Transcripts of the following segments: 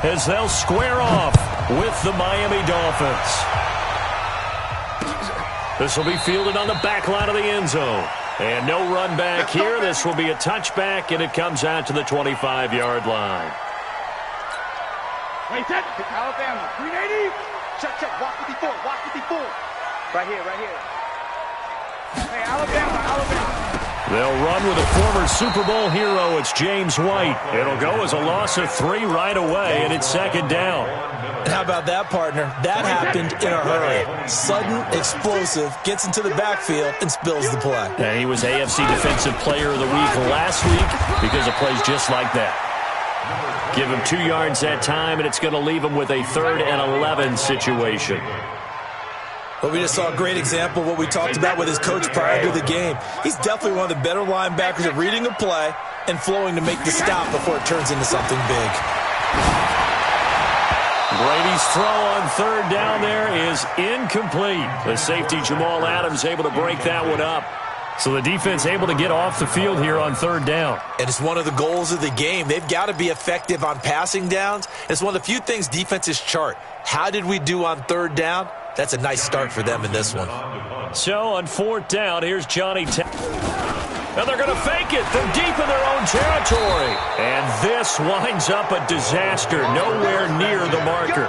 as they'll square off with the Miami Dolphins. This will be fielded on the back line of the end zone. And no run back here. This will be a touchback, and it comes out to the 25-yard line. Wait, set. Alabama. 380. Check. Walk 54. Walk 54. Right here. Hey, Alabama. They'll run with a former Super Bowl hero. It's James White. It'll go as a loss of 3 right away, and it's second down. And how about that, partner? That happened in a hurry. Sudden, explosive, gets into the backfield, and spills the play. And he was AFC Defensive Player of the Week last week because of plays just like that. Give him 2 yards that time, and it's going to leave him with a 3rd and 11 situation. But we just saw a great example of what we talked about with his coach prior to the game. He's definitely one of the better linebackers at reading a play and flowing to make the stop before it turns into something big. Brady's throw on 3rd down there is incomplete. The safety Jamal Adams able to break that one up. So the defense able to get off the field here on 3rd down. And it's one of the goals of the game. They've got to be effective on passing downs. It's one of the few things defenses chart. How did we do on 3rd down? That's a nice start for them in this one. So on 4th down, here's Johnny. Now they're going to fake it. They're deep in their own territory. And this winds up a disaster. Nowhere near the marker.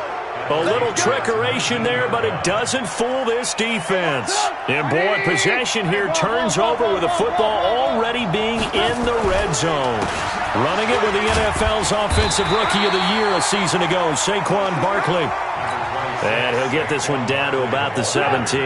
A little trickeration there, but it doesn't fool this defense. And boy, possession here turns over with the football already being in the red zone. Running it with the NFL's Offensive Rookie of the Year a season ago, Saquon Barkley. And he'll get this one down to about the 17.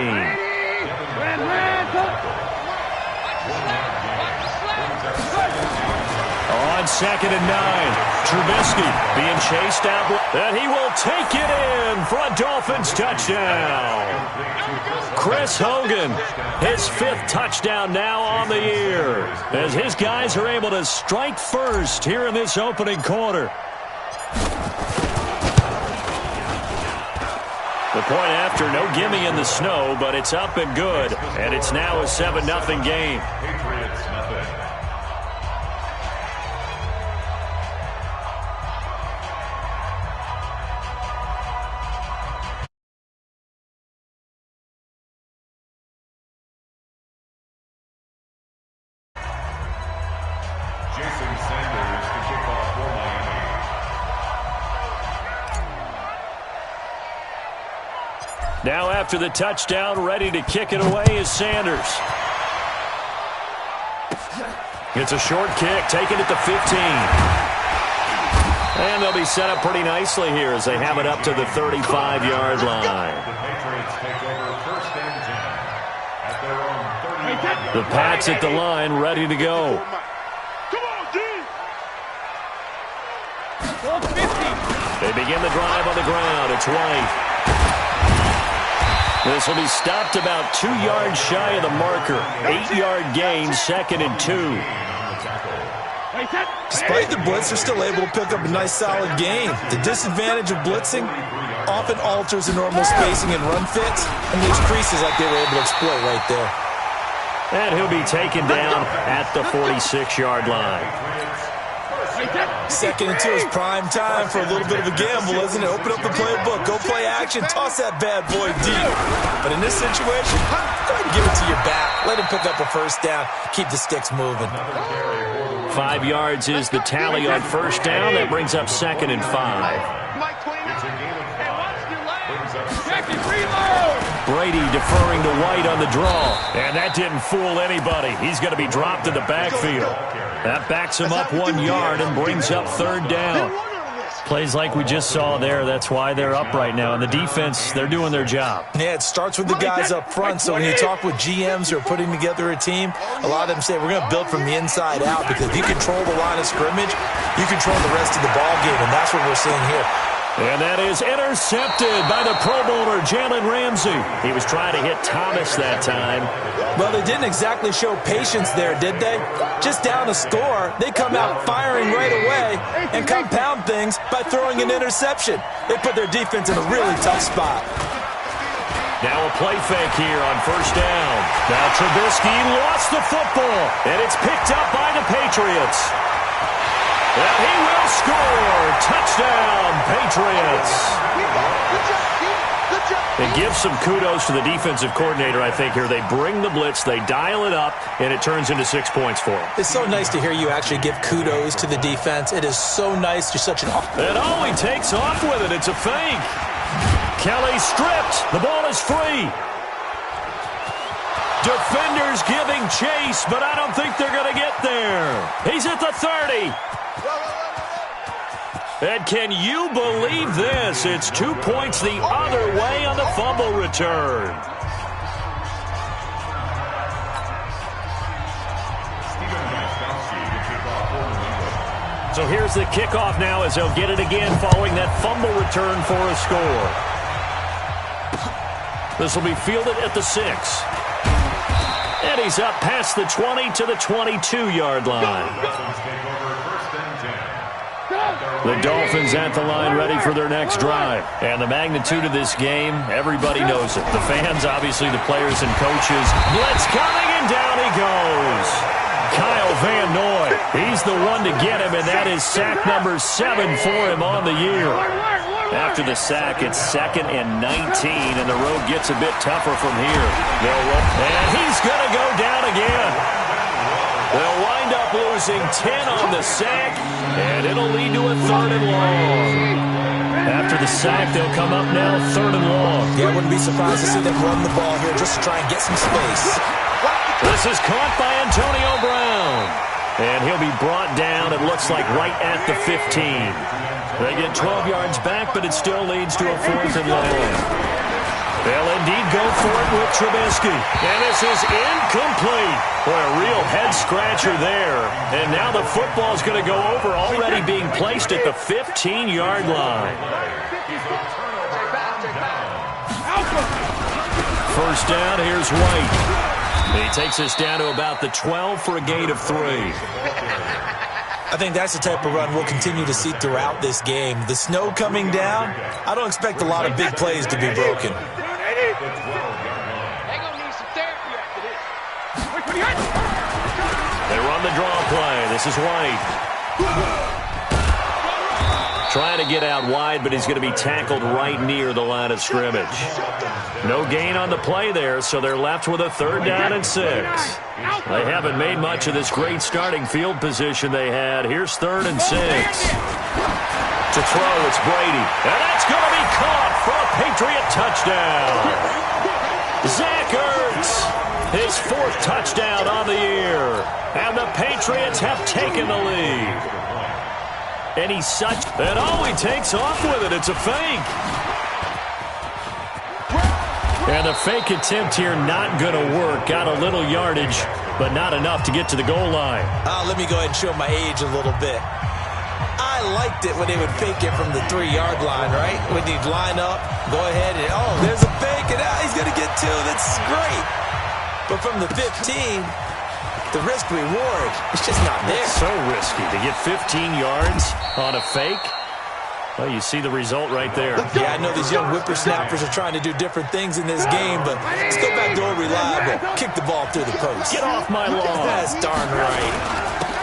On 2nd and 9, Trubisky being chased out. And he will take it in for a Dolphins touchdown. Chris Hogan, his 5th touchdown now on the year, as his guys are able to strike first here in this opening quarter. The point after, no gimme in the snow, but it's up and good. And it's now a 7-0 game. Now after the touchdown, ready to kick it away is Sanders. It's a short kick, taking it to 15. And they'll be set up pretty nicely here as they have it up to the 35-yard line. The Pats at the line, ready to go. They begin the drive on the ground. It's White. This will be stopped about 2 yards shy of the marker. 8-yard gain, 2nd and 2. Despite the blitz, they're still able to pick up a nice solid gain. The disadvantage of blitzing often alters the normal spacing and run fits, and leaves creases like they were able to exploit right there. And he'll be taken down at the 46-yard line. 2nd and 2 is prime time for a little bit of a gamble, isn't it? Open up the playbook, go play action, toss that bad boy deep. But in this situation, go ahead and give it to your back. Let him pick up a 1st down, keep the sticks moving. 5 yards is the tally on 1st down. That brings up 2nd and 5. Brady deferring to White on the draw. And that didn't fool anybody. He's going to be dropped in the backfield. That backs him up 1 yard and brings up 3rd down. Plays like we just saw there. That's why they're up right now. And the defense, they're doing their job. Yeah, it starts with the guys up front. So when you talk with GMs who are putting together a team, a lot of them say we're going to build from the inside out, because if you control the line of scrimmage, you control the rest of the ball game, and that's what we're seeing here. And that is intercepted by the Pro Bowler, Jalen Ramsey. He was trying to hit Thomas that time. Well, they didn't exactly show patience there, did they? Just down a score, they come out firing right away and compound things by throwing an interception. They put their defense in a really tough spot. Now a play fake here on 1st down. Now Trubisky lost the football, and it's picked up by the Patriots. And he will score. Touchdown, Patriots. Patriots. It gives some kudos to the defensive coordinator, I think, here. They bring the blitz, they dial it up, and it turns into 6 points for them. It's so nice to hear you actually give kudos to the defense. It is so nice. You're such an... And oh, he takes off with it. It's a fake. Kelly stripped. The ball is free. Defenders giving chase, but I don't think they're going to get there. He's at the 30. And can you believe this? It's 2 points the other way on the fumble return. So here's the kickoff now as they'll get it again following that fumble return for a score. This will be fielded at the 6. And he's up past the 20 to the 22-yard line. The Dolphins at the line ready for their next drive. And the magnitude of this game, everybody knows it. The fans, obviously the players and coaches. Blitz coming, and down he goes. Kyle Van Noy, he's the one to get him, and that is sack number 7 for him on the year. After the sack, it's 2nd and 19, and the road gets a bit tougher from here. And he's going to go down again. They'll wind up losing 10 on the sack, and it'll lead to a 3rd and long. After the sack, they'll come up now 3rd and long. Yeah, I wouldn't be surprised to see them run the ball here just to try and get some space. This is caught by Antonio Brown. And he'll be brought down, it looks like, right at the 15. They get 12 yards back, but it still leads to a 4th and long. They'll indeed go for it with Trubisky. And this is incomplete. Boy, a real head-scratcher there. And now the football's going to go over, already being placed at the 15-yard line. First down, here's White. He takes us down to about the 12 for a gain of 3. I think that's the type of run we'll continue to see throughout this game. The snow coming down, I don't expect a lot of big plays to be broken. They run the draw play. This is White. Trying to get out wide, but he's going to be tackled right near the line of scrimmage. No gain on the play there, so they're left with a 3rd down and 6. They haven't made much of this great starting field position they had. Here's 3rd and 6. To throw, it's Brady. And that's going to be caught for a Patriot touchdown. Zach Ertz, his 4th touchdown on the year. And the Patriots have taken the lead. And he's such... And oh, he takes off with it. It's a fake. And the fake attempt here not going to work. Got a little yardage, but not enough to get to the goal line. Let me go ahead and show my age a little bit. I liked it when they would fake it from the 3-yard line, right? When they'd line up, go ahead and, oh, there's a fake, and he's going to get 2. That's great. But from the 15... the risk-reward, it's just not there. It's so risky to get 15 yards on a fake. Well, you see the result right there. Yeah, I know these young whippersnappers are trying to do different things in this game, but let's go back to old reliable. Kick the ball through the post. Get off my lawn. That's darn right.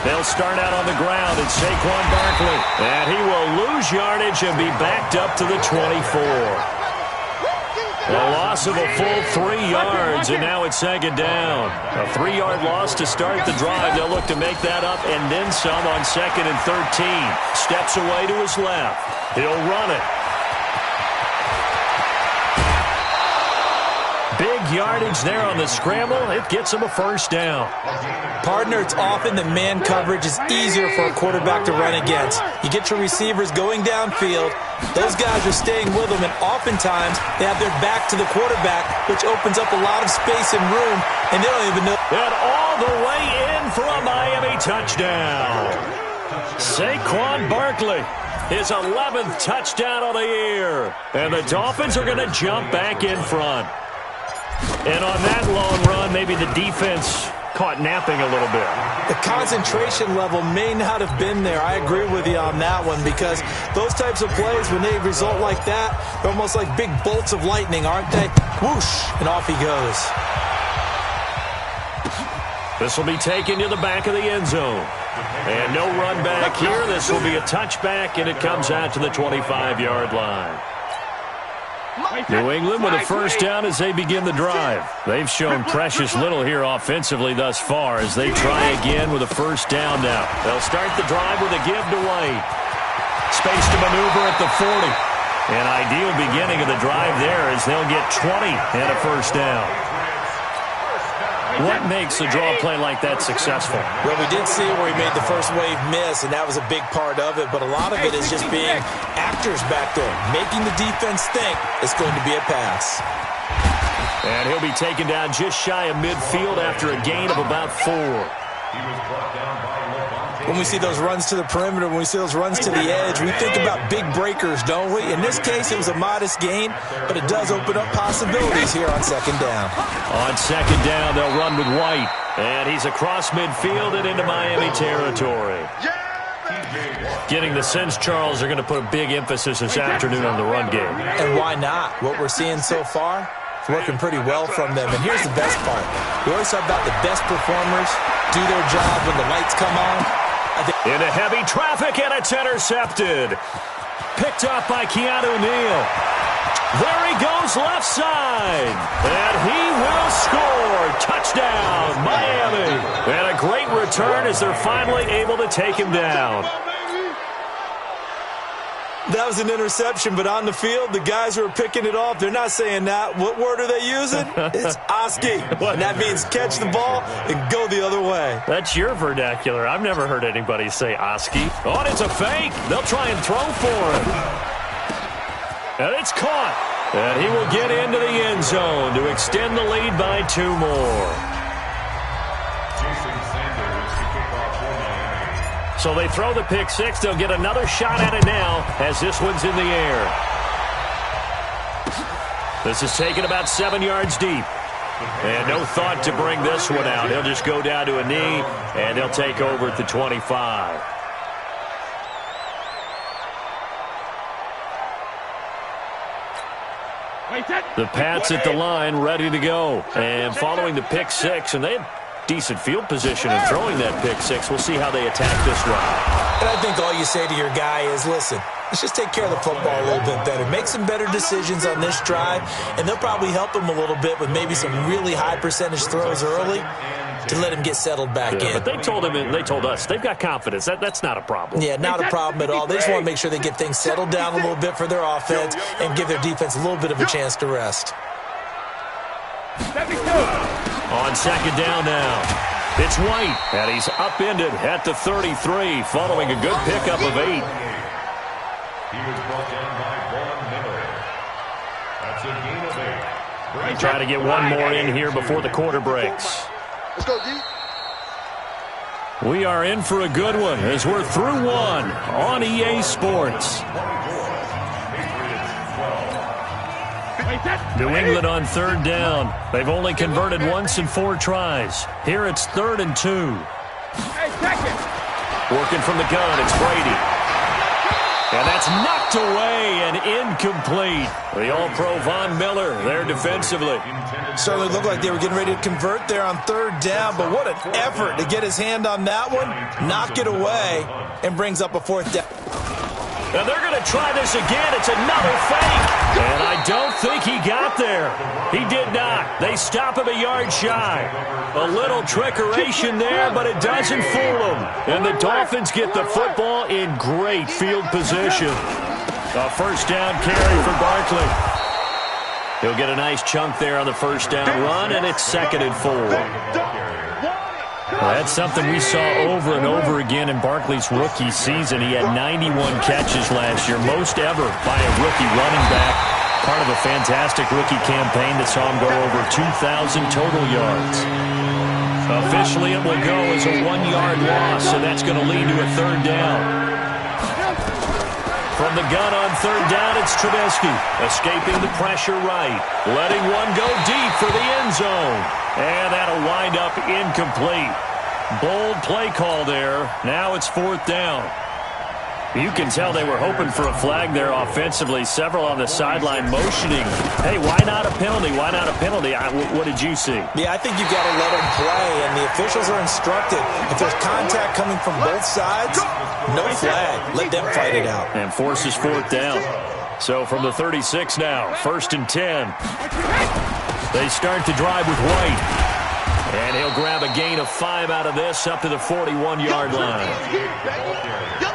They'll start out on the ground. It's Saquon Barkley. And he will lose yardage and be backed up to the 24. A loss of a full 3 yards, and now it's 2nd down. A 3-yard loss to start the drive. They'll look to make that up and then some on 2nd and 13. Steps away to his left. He'll run it. Big yardage there on the scramble. It gets him a 1st down. Partner, it's often that man coverage is easier for a quarterback to run against. You get your receivers going downfield. Those guys are staying with them, and oftentimes they have their back to the quarterback, which opens up a lot of space and room, and they don't even know. And all the way in for a Miami touchdown. Saquon Barkley, his 11th touchdown of the year. And the Dolphins are going to jump back in front. And on that long run, maybe the defense caught napping a little bit. The concentration level may not have been there. I agree with you on that one, because those types of plays, when they result like that, they're almost like big bolts of lightning, aren't they? Whoosh, and off he goes. This will be taken to the back of the end zone. And no run back here. This will be a touchback, and it comes out to the 25-yard line. New England with a first down as they begin the drive. They've shown precious little here offensively thus far as they try again with a first down now. They'll start the drive with a give to White. Space to maneuver at the 40. An ideal beginning of the drive there as they'll get 20 and a first down. What makes a draw play like that successful? Well, we did see where he made the first wave miss, and that was a big part of it. But a lot of it is just being actors back there, making the defense think it's going to be a pass. And he'll be taken down just shy of midfield after a gain of about 4. When we see those runs to the perimeter, when we see those runs to the edge, we think about big breakers, don't we? In this case, it was a modest gain, but it does open up possibilities here on second down. On second down, they'll run with White. And he's across midfield and into Miami territory. Getting the sense, Charles, are going to put a big emphasis this afternoon on the run game. And why not? What we're seeing so far, it's working pretty well from them. And here's the best part. We always talk about the best performers do their job when the lights come on. Into heavy traffic, and it's intercepted. Picked up by Keanu Neal. There he goes left side. And he will score. Touchdown, Miami. And a great return as they're finally able to take him down. That was an interception, but on the field, the guys who are picking it off, they're not saying that. What word are they using? It's Oski. And that means catch the ball and go the other way. That's your vernacular. I've never heard anybody say Oski. Oh, and it's a fake. They'll try and throw for him. And it's caught. And he will get into the end zone to extend the lead by 2 more. So they throw the pick six. They'll get another shot at it now as this one's in the air. This is taken about 7 yards deep. And no thought to bring this one out. He'll just go down to a knee, and he'll take over at the 25. The Pats at the line, ready to go. And following the pick six, and they had decent field position in throwing that pick six. We'll see how they attack this drive. And I think all you say to your guy is, listen, let's just take care of the football a little bit better. Make some better decisions on this drive, and they'll probably help him a little bit with maybe some really high percentage throws early to let him get settled back in. But they told him, and they told us, they've got confidence. That's not a problem. Yeah, not a problem at all. They just want to make sure they get things settled down a little bit for their offense and give their defense a little bit of a chance to rest. On second down now, it's White, and he's upended at the 33 following a good pickup of 8. He was brought down by Von Miller. That's a gain of 8. Try to get one more in here before the quarter breaks. Let's go, D. We are in for a good one as we're through one on EA Sports. New England on third down. They've only converted once in 4 tries. Here it's 3rd and 2. Working from the gun, it's Brady. And that's knocked away and incomplete. The All-Pro Von Miller there defensively. Certainly looked like they were getting ready to convert there on 3rd down, but what an effort to get his hand on that one, knock it away, and brings up a 4th down. And they're going to try this again. It's another fake. And I don't think he got there. He did not. They stop him a yard shy. A little trickeration there, but it doesn't fool them. And the Dolphins get the football in great field position. A first down carry for Barkley. He'll get a nice chunk there on the first down run, and it's 2nd and 4. Well, that's something we saw over and over again in Barkley's rookie season. He had 91 catches last year, most ever by a rookie running back. Part of a fantastic rookie campaign that saw him go over 2,000 total yards. Officially, it will go as a 1-yard loss, and that's going to lead to a 3rd down. From the gun on 3rd down, it's Trubisky, escaping the pressure right, letting one go deep for the end zone. And that'll wind up incomplete. Bold play call there. Now it's 4th down. You can tell they were hoping for a flag there offensively. Several on the sideline motioning. Hey, why not a penalty? Why not a penalty? What did you see? Yeah, I think you've got to let them play, and the officials are instructed. If there's contact coming from both sides, no flag. Let them fight it out. And forces fourth down. So from the 36 now, 1st and 10. They start to drive with White. And he'll grab a gain of 5 out of this up to the 41-yard line.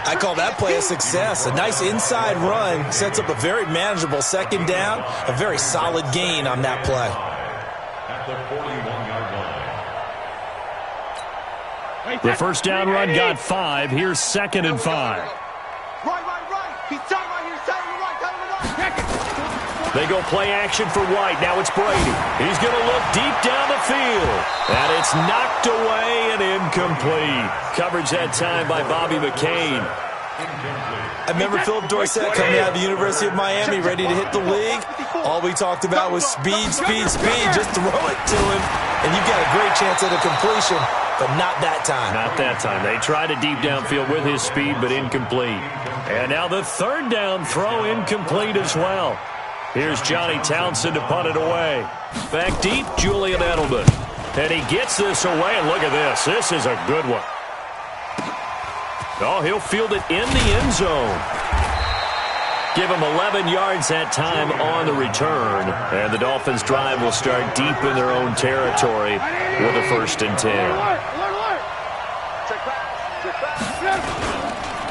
I call that play a success. A nice inside run sets up a very manageable 2nd down. A very solid gain on that play. At the 41-yard line. The first down run got 5. Here's 2nd and 5. Right. He's tight right here. Tight on the right. Check it. They go play action for White. Now it's Brady. He's going to look deep down the field. And it's knocked away and incomplete. Coverage that time by Bobby McCain. I remember Philip Dorsett coming out of the University of Miami ready to hit the league. All we talked about was speed. Just throw it to him, and you've got a great chance at a completion, but not that time. Not that time. They tried a deep downfield with his speed, but incomplete. And now the 3rd down throw incomplete as well. Here's Johnny Townsend to punt it away. Back deep, Julian Edelman. And he gets this away, and look at this. This is a good one. Oh, he'll field it in the end zone. Give him 11 yards that time on the return. And the Dolphins' drive will start deep in their own territory with a 1st and 10.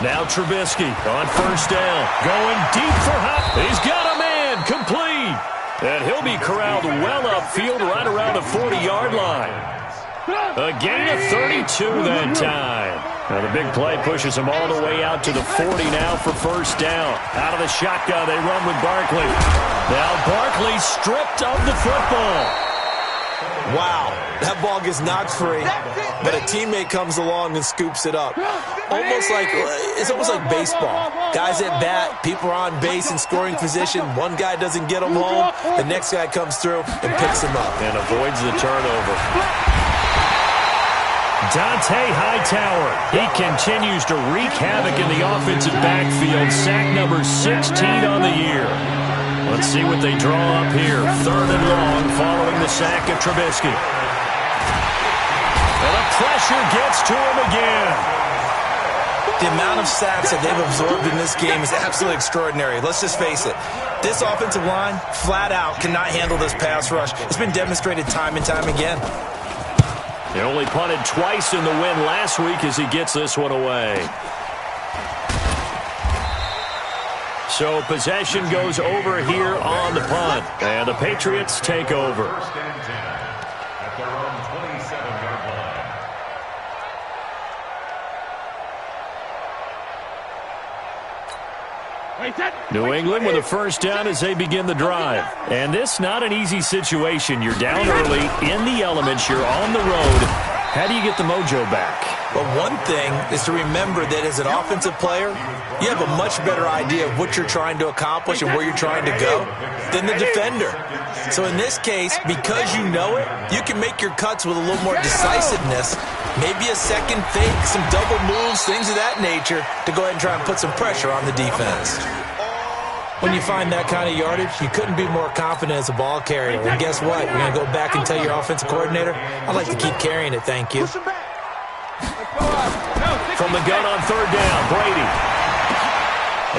Now Trubisky on 1st down. Going deep for Hop. He's got a man. Complete. And he'll be corralled well upfield right around the 40-yard line. A gain of 32 that time. Now the big play pushes him all the way out to the 40 now for 1st down. Out of the shotgun, they run with Barkley. Now Barkley stripped of the football. Wow, that ball gets knocked free, but a teammate comes along and scoops it up. It's almost like baseball. Guys at bat, people are on base in scoring position. One guy doesn't get him home, the next guy comes through and picks him up. And avoids the turnover. Dante Hightower. He continues to wreak havoc in the offensive backfield. Sack number 16 on the year. Let's see what they draw up here. 3rd and long following the sack of Trubisky. And the pressure gets to him again. The amount of sacks that they've absorbed in this game is absolutely extraordinary. Let's just face it. This offensive line, flat out, cannot handle this pass rush. It's been demonstrated time and time again. He only punted twice in the win last week as he gets this one away. So possession goes over here on the punt. And the Patriots take over. First and 10 at their own 27-yard line. New England with a 1st down as they begin the drive. And this not an easy situation. You're down early, in the elements, you're on the road. How do you get the mojo back? Well, one thing is to remember that as an offensive player, you have a much better idea of what you're trying to accomplish and where you're trying to go than the defender. So in this case, because you know it, you can make your cuts with a little more decisiveness, maybe a second fake, some double moves, things of that nature, to go ahead and try and put some pressure on the defense. When you find that kind of yardage, you couldn't be more confident as a ball carrier. And guess what? You're going to go back and tell your offensive coordinator, I'd like to keep carrying it, thank you. From the gun on 3rd down, Brady.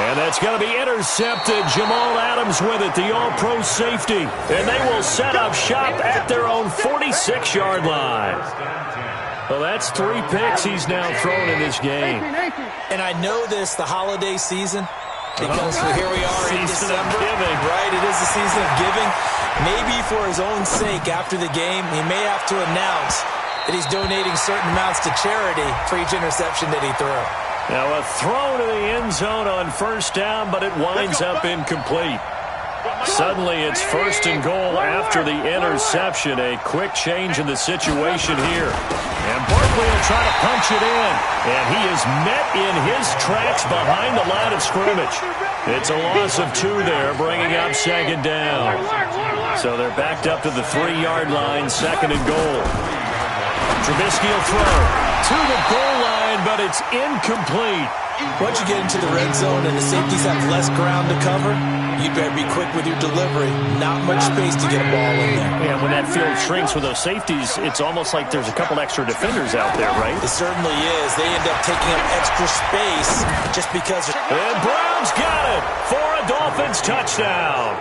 And that's going to be intercepted. Jamal Adams with it, the all-pro safety. And they will set up shop at their own 46-yard line. Well, that's 3 picks he's now thrown in this game. And I know this, the holiday season, because here we are in December, right? It is the season of giving. Maybe for his own sake, after the game, he may have to announce that he's donating certain amounts to charity for each interception that he threw. Now a throw to the end zone on 1st down, but it winds up incomplete. Suddenly it's 1st and goal after the interception. A quick change in the situation here. And Barkley will try to punch it in. And he is met in his tracks behind the line of scrimmage. It's a loss of 2 there, bringing up 2nd down. So they're backed up to the 3-yard line, 2nd and goal. Trubisky will throw to the goal line, but it's incomplete. Once you get into the red zone and the safeties have less ground to cover, you better be quick with your delivery. Not much space to get a ball in there. Yeah, when that field shrinks with those safeties, it's almost like there's a couple extra defenders out there, right? It certainly is. They end up taking up extra space just because. And Brown's got it for a Dolphins touchdown.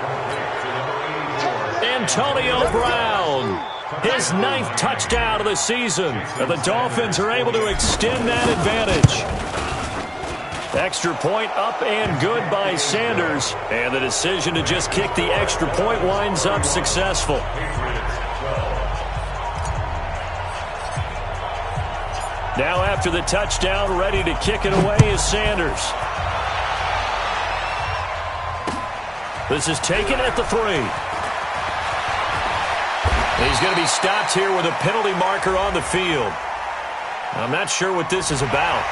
Antonio Brown, his 9th touchdown of the season. And the Dolphins are able to extend that advantage. Extra point up and good by Sanders. And the decision to just kick the extra point winds up successful. Now after the touchdown, ready to kick it away is Sanders. This is taken at the 3. He's going to be stopped here with a penalty marker on the field. I'm not sure what this is about.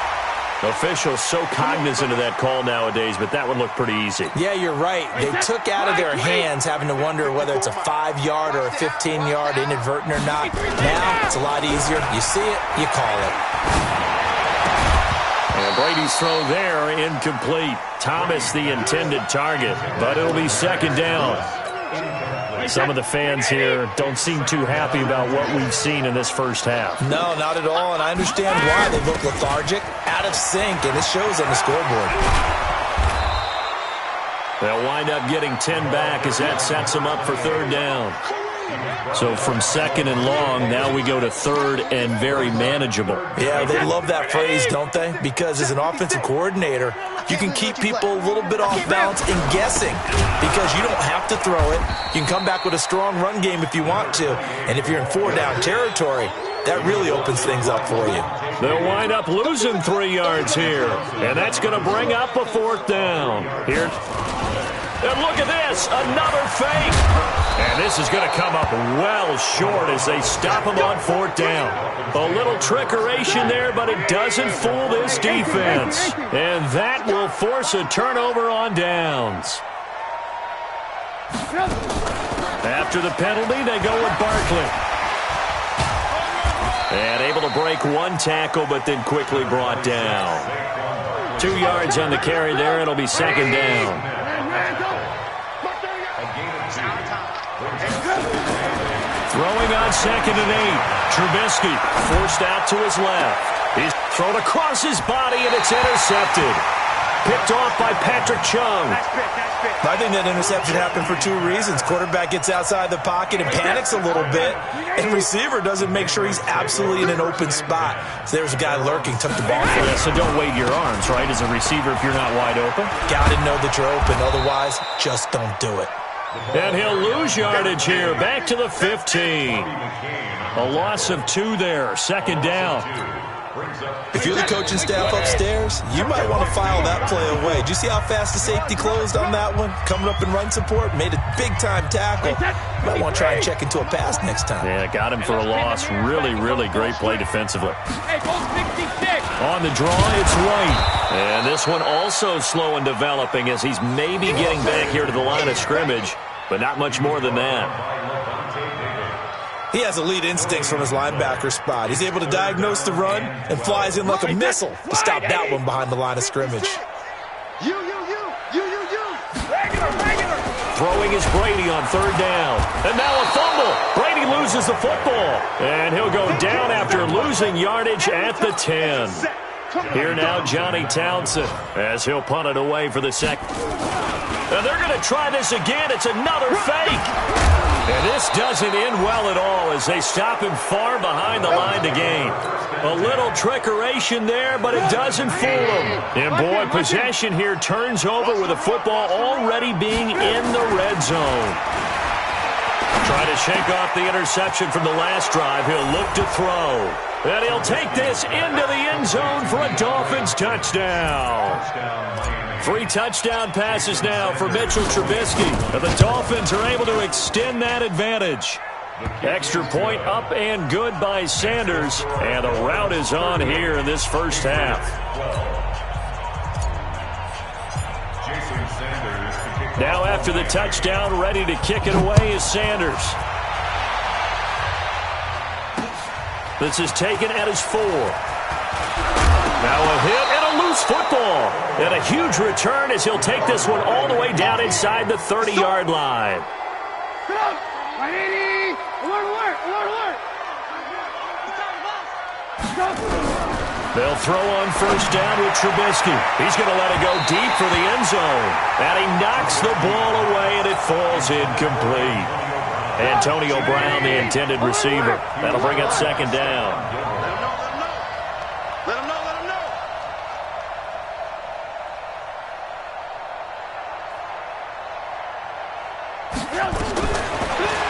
Officials so cognizant of that call nowadays, but that would look pretty easy. Yeah, you're right. They took out of their hands having to wonder whether it's a 5-yard or a 15-yard inadvertent or not. Now it's a lot easier. You see it, you call it. And Brady's throw there, incomplete. Thomas the intended target, but it'll be second down. Some of the fans here don't seem too happy about what we've seen in this first half. No, not at all, and I understand why. They look lethargic, out of sync, and it shows on the scoreboard. They'll wind up getting 10 back as that sets them up for third down. So from second and long, now we go to third and very manageable. Yeah, they love that phrase, don't they? Because as an offensive coordinator, you can keep people a little bit off balance and guessing because you don't have to throw it. You can come back with a strong run game if you want to. And if you're in 4-down territory, that really opens things up for you. They'll wind up losing 3 yards here. And that's going to bring up a fourth down. Here. And look at this, another fake. And this is going to come up well short as they stop him on 4th down. A little trickeration there, but it doesn't fool this defense. And that will force a turnover on downs. After the penalty, they go with Barkley. And able to break 1 tackle, but then quickly brought down. 2 yards on the carry there. It'll be second down. Throwing on 2nd and 8. Trubisky forced out to his left. He's thrown across his body, and it's intercepted. Picked off by Patrick Chung. I think that interception happened for 2 reasons. Quarterback gets outside the pocket and panics a little bit, and receiver doesn't make sure he's absolutely in an open spot. So there's a guy lurking, took the ball. Yeah, so don't wave your arms, right, as a receiver if you're not wide open. Got to know that you're open. Otherwise, just don't do it. And he'll lose yardage here. Back to the 15. A loss of 2 there. Second down. If you're the coaching staff upstairs, you might want to file that play away. Did you see how fast the safety closed on that one? Coming up in run support, made a big-time tackle. Might want to try and check into a pass next time. Yeah, got him for a loss. Really, really great play defensively. On the draw, it's White. And this one also slow in developing as he's maybe getting back here to the line of scrimmage, but not much more than that. He has elite instincts from his linebacker spot. He's able to diagnose the run and flies in like a missile to stop that one behind the line of scrimmage. Throwing is Brady on 3rd down. And now a fumble. Brady loses the football. And he'll go down after losing yardage at the 10. Here now, Johnny Townsend, as he'll punt it away for the second. And they're going to try this again. It's another fake. And this doesn't end well at all as they stop him far behind the line to gain. A little trickeration there, but it doesn't fool him. And boy, possession here turns over with the football already being in the red zone. Trying to shake off the interception from the last drive. He'll look to throw. And he'll take this into the end zone for a Dolphins touchdown. 3 touchdown passes now for Mitchell Trubisky. And the Dolphins are able to extend that advantage. Extra point up and good by Sanders. And the route is on here in this first half. Now after the touchdown, ready to kick it away is Sanders. This is taken at his 4. Now a hit and a loose football. And a huge return as he'll take this one all the way down inside the 30-yard line. They'll throw on first down with Trubisky. He's going to let it go deep for the end zone. And he knocks the ball away, and it falls incomplete. Antonio Brown, the intended receiver. That'll bring up second down. Let him know.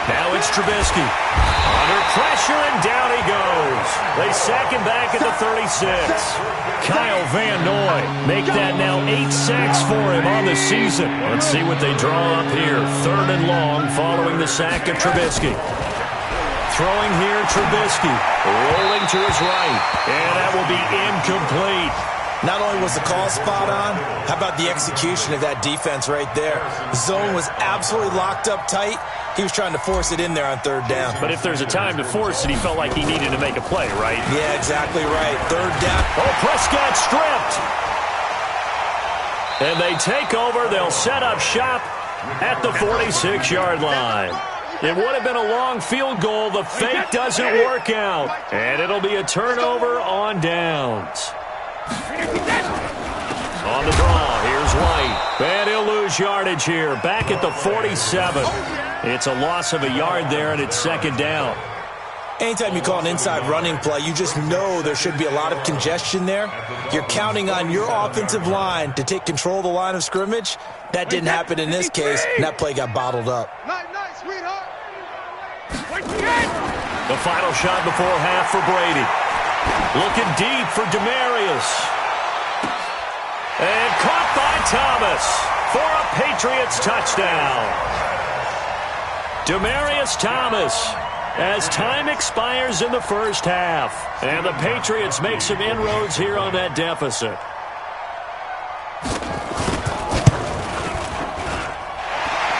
Now it's Trubisky. Under pressure, and down he goes. They sack him back at the 36. Kyle Van Noy make that now 8 sacks for him on the season. Let's see what they draw up here. 3rd and long following the sack of Trubisky. Throwing here, Trubisky. Rolling to his right. And that will be incomplete. Not only was the call spot on, how about the execution of that defense right there? The zone was absolutely locked up tight. He was trying to force it in there on 3rd down. But if there's a time to force it, he felt like he needed to make a play, right? Yeah, exactly right. 3rd down. Oh, Prescott stripped. And they take over. They'll set up shop at the 46-yard line. It would have been a long field goal. The fake doesn't work out. And it'll be a turnover on downs. On the draw, here's White. And he'll lose yardage here. Back at the 47. It's a loss of a yard there, and it's second down. Anytime you call an inside running play, you just know there should be a lot of congestion there. You're counting on your offensive line to take control of the line of scrimmage. That didn't happen in this case, and that play got bottled up. Nice, sweetheart. The final shot before half for Brady. Looking deep for Demarius. And caught by Thomas for a Patriots touchdown. Demarius Thomas as time expires in the first half. And the Patriots make some inroads here on that deficit.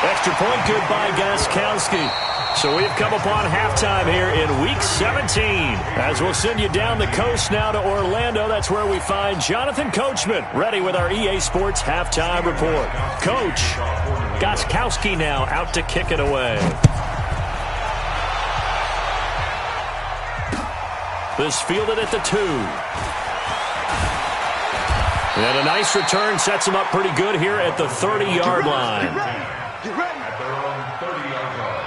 Extra point good by Gostkowski. So we've come upon halftime here in Week 17. As we'll send you down the coast now to Orlando. That's where we find Jonathan Coachman ready with our EA Sports Halftime Report. Coach, Gostkowski now out to kick it away. This fielded at the 2. And a nice return sets him up pretty good here at the 30-yard line. Get ready. At their own 30-yard line.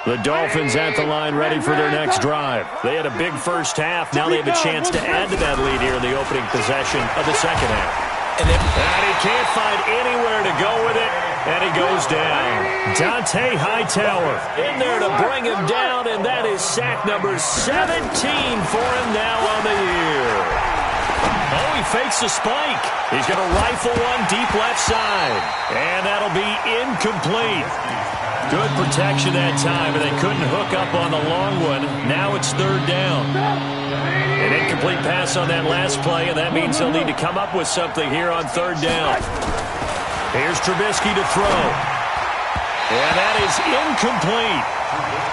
The Dolphins at the line ready for their next drive. They had a big first half. Now they have a chance to add to that lead here in the opening possession of the second half. And he can't find anywhere to go with it, and he goes down. Dante Hightower in there to bring him down, and that is sack number 17 for him now on the year. Oh, he fakes a spike. He's going to rifle one deep left side, and that'll be incomplete. Good protection that time, and they couldn't hook up on the long one. Now it's 3rd down. An incomplete pass on that last play, and that means they'll need to come up with something here on 3rd down. Here's Trubisky to throw. And that is incomplete.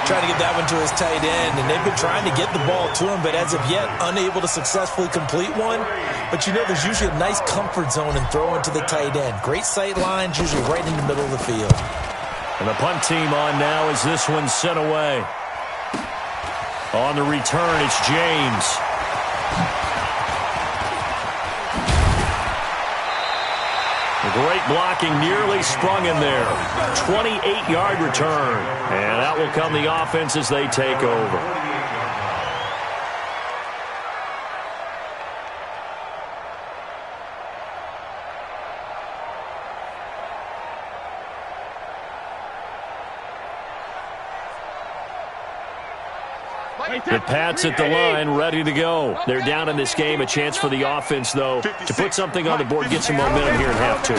Trying to get that one to his tight end, and they've been trying to get the ball to him, but as of yet, unable to successfully complete one. But you know there's usually a nice comfort zone in throwing to the tight end. Great sight lines, usually right in the middle of the field. And the punt team on now as this one's sent away. On the return, it's James. Great blocking, nearly sprung in there. 28-yard return. And that will come the offense as they take over. The Pats at the line, ready to go. They're down in this game. A chance for the offense, though, to put something on the board, get some momentum here in half 2.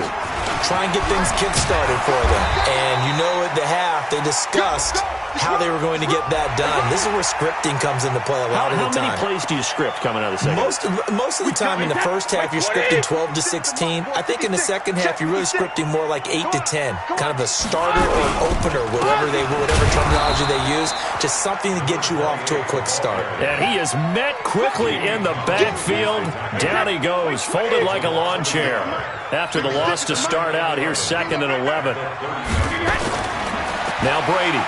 try and get things kick-started for them. And you know at the half, they discussed how they were going to get that done. This is where scripting comes into play a lot of the time. How many plays do you script coming out of the second? Most of the time in the first half, you're scripting 12 to 16. I think in the second half, you're really scripting more like 8 to 10. Kind of a starter or an opener, whatever terminology they use. Just something to get you off to a quick start. And he is met quickly in the backfield. Down he goes, folded like a lawn chair. After the loss to start out, here's 2nd and 11. Now Brady.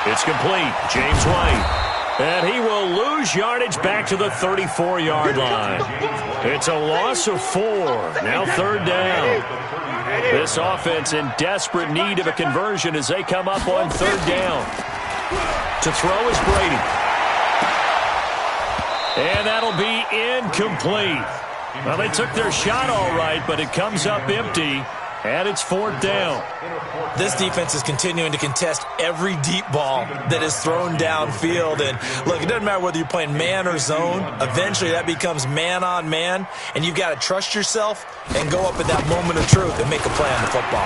It's complete. James White. And he will lose yardage back to the 34-yard line. It's a loss of 4. Now 3rd down. This offense in desperate need of a conversion as they come up on 3rd down. To throw is Brady. And that'll be incomplete. Well, they took their shot all right, but it comes up empty. And it's 4th down. This defense is continuing to contest every deep ball that is thrown downfield. And look, it doesn't matter whether you're playing man or zone. Eventually that becomes man on man. And you've got to trust yourself and go up at that moment of truth and make a play on the football.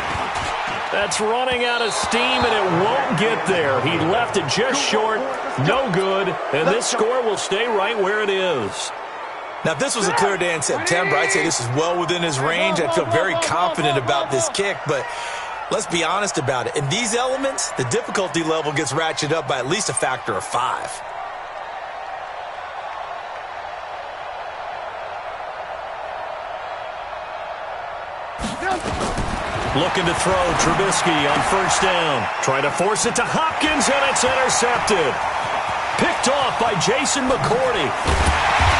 That's running out of steam, and it won't get there. He left it just short. No good. And this score will stay right where it is. Now, if this was a clear day in September, I'd say this is well within his range. I'd feel very confident about this kick, but let's be honest about it. In these elements, the difficulty level gets ratcheted up by at least a factor of 5. Looking to throw, Trubisky on 1st down. Trying to force it to Hopkins, and it's intercepted. Picked off by Jason McCourty.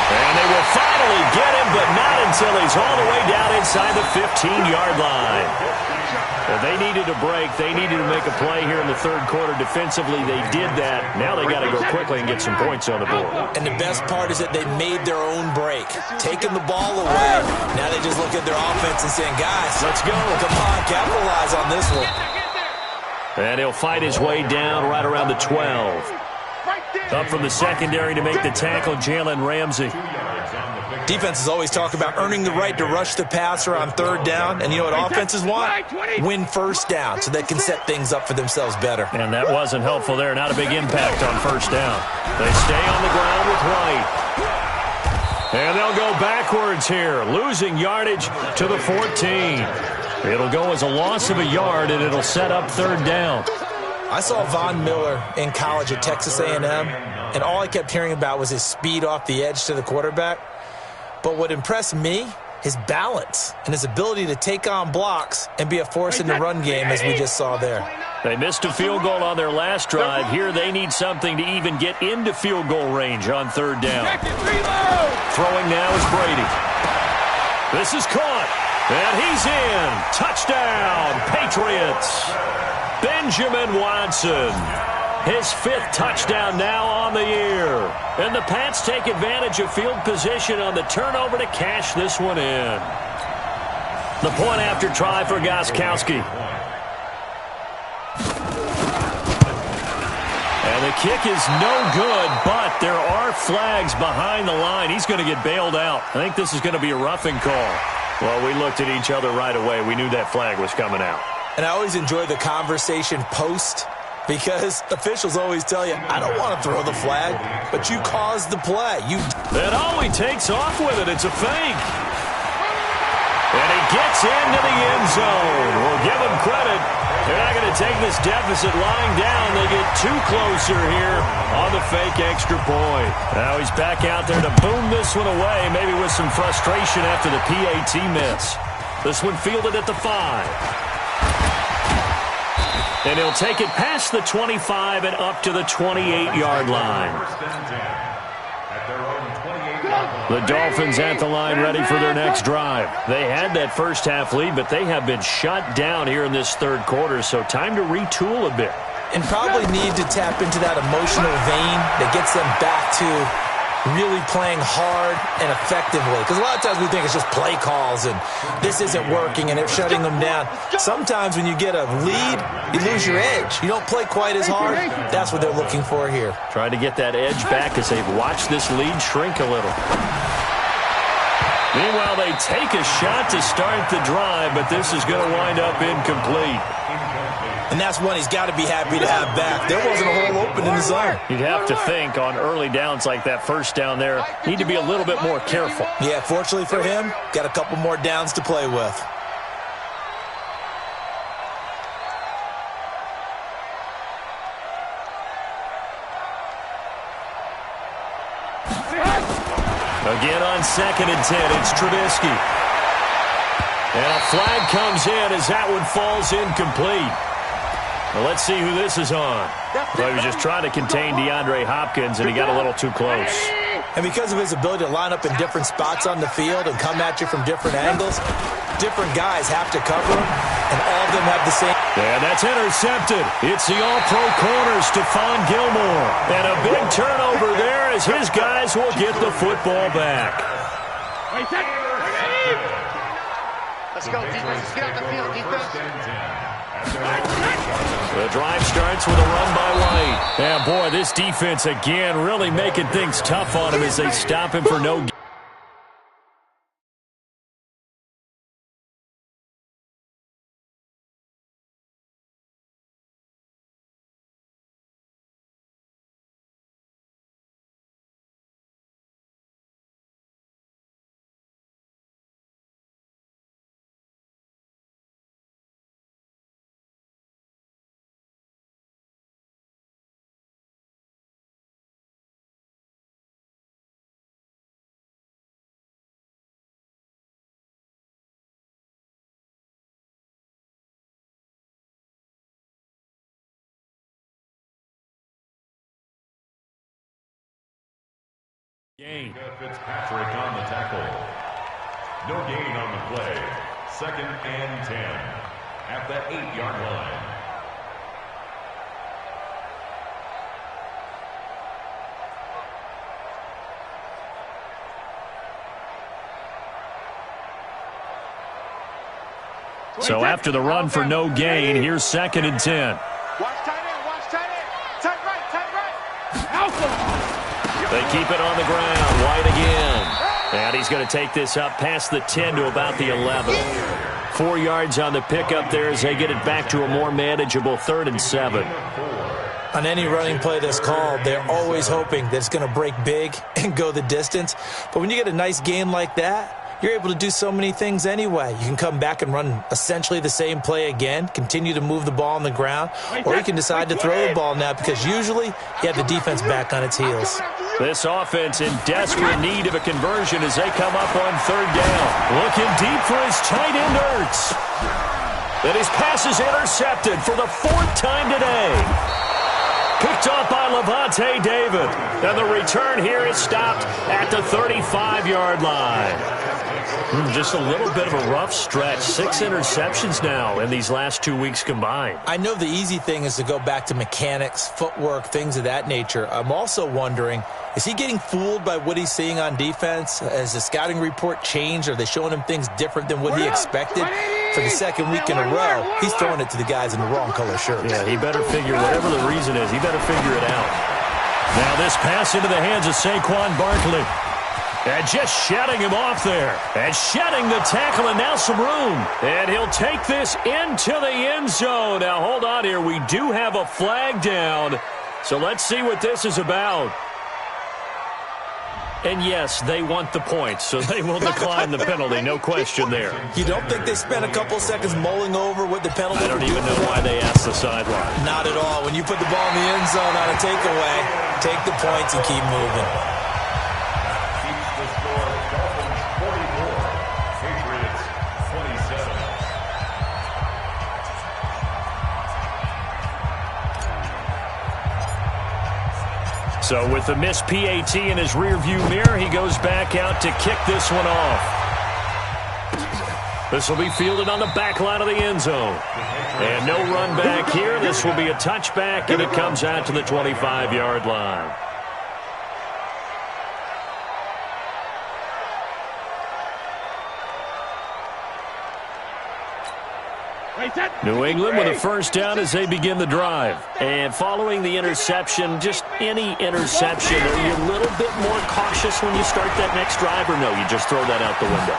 And they will finally get him, but not until he's all the way down inside the 15-yard line. Well, they needed a break. They needed to make a play here in the 3rd quarter. Defensively, they did that. Now they got to go quickly and get some points on the board. And the best part is that they made their own break. Taking the ball away. Now they just look at their offense and saying, guys, let's go. Come on, capitalize on this one. And he'll fight his way down right around the 12. Up from the secondary to make the tackle, Jalen Ramsey. Defenses always talk about earning the right to rush the passer on 3rd down. And you know what offenses want? Win 1st down so they can set things up for themselves better. And that wasn't helpful there. Not a big impact on 1st down. They stay on the ground with White. And they'll go backwards here, losing yardage to the 14. It'll go as a loss of a yard, and it'll set up 3rd down. I saw Von Miller in college at Texas A&M, and all I kept hearing about was his speed off the edge to the quarterback. But what impressed me, his balance and his ability to take on blocks and be a force in the run game, as we just saw there. They missed a field goal on their last drive. Here they need something to even get into field goal range on 3rd down. Throwing now is Brady. This is caught, and he's in. Touchdown, Patriots. Benjamin Watson, his 5th touchdown now on the year. And the Pats take advantage of field position on the turnover to cash this one in. The point after try for Gostkowski. And the kick is no good, but there are flags behind the line. He's going to get bailed out. I think this is going to be a roughing call. Well, we looked at each other right away. We knew that flag was coming out. And I always enjoy the conversation post because officials always tell you, I don't want to throw the flag, but you caused the play. And he takes off with it. It's a fake. And he gets into the end zone. We'll give him credit. They're not going to take this deficit lying down. They get too closer here on the fake extra point. Now he's back out there to boom this one away, maybe with some frustration after the PAT miss. This one fielded at the 5. And he'll take it past the 25 and up to the 28-yard line. The Dolphins at the line ready for their next drive. They had that first half lead, but they have been shut down here in this 3rd quarter, so time to retool a bit. And probably need to tap into that emotional vein that gets them back to really playing hard and effectively. Because a lot of times we think it's just play calls and this isn't working and it's shutting them down. Sometimes when you get a lead, you lose your edge. You don't play quite as hard. That's what they're looking for here. Trying to get that edge back as they've watched this lead shrink a little. Meanwhile, they take a shot to start the drive, but this is going to wind up incomplete. And that's one he's got to be happy to have back. There wasn't a hole open in the zone. You'd have to think on early downs like that first down there, need to be a little bit more careful. Yeah, fortunately for him, got a couple more downs to play with. Again on 2nd and 10, it's Trubisky. And a flag comes in as that one falls incomplete. Well, let's see who this is on. Well, he was just trying to contain DeAndre Hopkins, and he got a little too close. And because of his ability to line up in different spots on the field and come at you from different angles, different guys have to cover him, and all of them have the same. And that's intercepted. It's the all-pro corner, Stephon Gilmore. And a big turnover there as his guys will get the football back. Let's go, defense. Get off the field, defense. The drive starts with a run by White. And boy, this defense again really making things tough on him as they stop him for no gain. Gain. Fitzpatrick on the tackle. No gain on the play. 2nd and 10 at the 8-yard line. So after the run for no gain, here's 2nd and 10. Watch tight end, watch tight end. Tight right. Alpha. They keep it on the ground. White again. And he's going to take this up past the 10 to about the 11. 4 yards on the pickup there as they get it back to a more manageable 3rd and 7. On any running play that's called, they're always hoping that it's going to break big and go the distance. But when you get a nice gain like that, you're able to do so many things anyway. You can come back and run essentially the same play again, continue to move the ball on the ground, or you can decide to throw the ball now because usually you have the defense back on its heels. This offense in desperate need of a conversion as they come up on 3rd down. Looking deep for his tight end, Ertz. And his pass is intercepted for the 4th time today. Picked off by Levante David. And the return here is stopped at the 35-yard line. Just a little bit of a rough stretch. 6 interceptions now in these last 2 weeks combined. I know the easy thing is to go back to mechanics, footwork, things of that nature. I'm also wondering, is he getting fooled by what he's seeing on defense? Has the scouting report changed? Are they showing him things different than what he expected? For the 2nd week in a row, he's throwing it to the guys in the wrong color shirts. Yeah, he better figure, whatever the reason is, he better figure it out. Now this pass into the hands of Saquon Barkley. And just shutting him off there. And shutting the tackle, and now some room. And he'll take this into the end zone. Now, hold on here. We do have a flag down. So let's see what this is about. And, yes, they want the points, so they will decline the penalty. No question there. You don't think they spent a couple seconds mulling over what the penalty? I don't even know why they asked the sideline. Not at all. When you put the ball in the end zone on a takeaway, take the points and keep moving. So with the missed PAT in his rearview mirror, he goes back out to kick this one off. This will be fielded on the back line of the end zone. And no run back here. This will be a touchback, and it comes out to the 25-yard line. New England with a first down as they begin the drive. And following the interception, just any interception, are you a little bit more cautious when you start that next drive, or no, you just throw that out the window?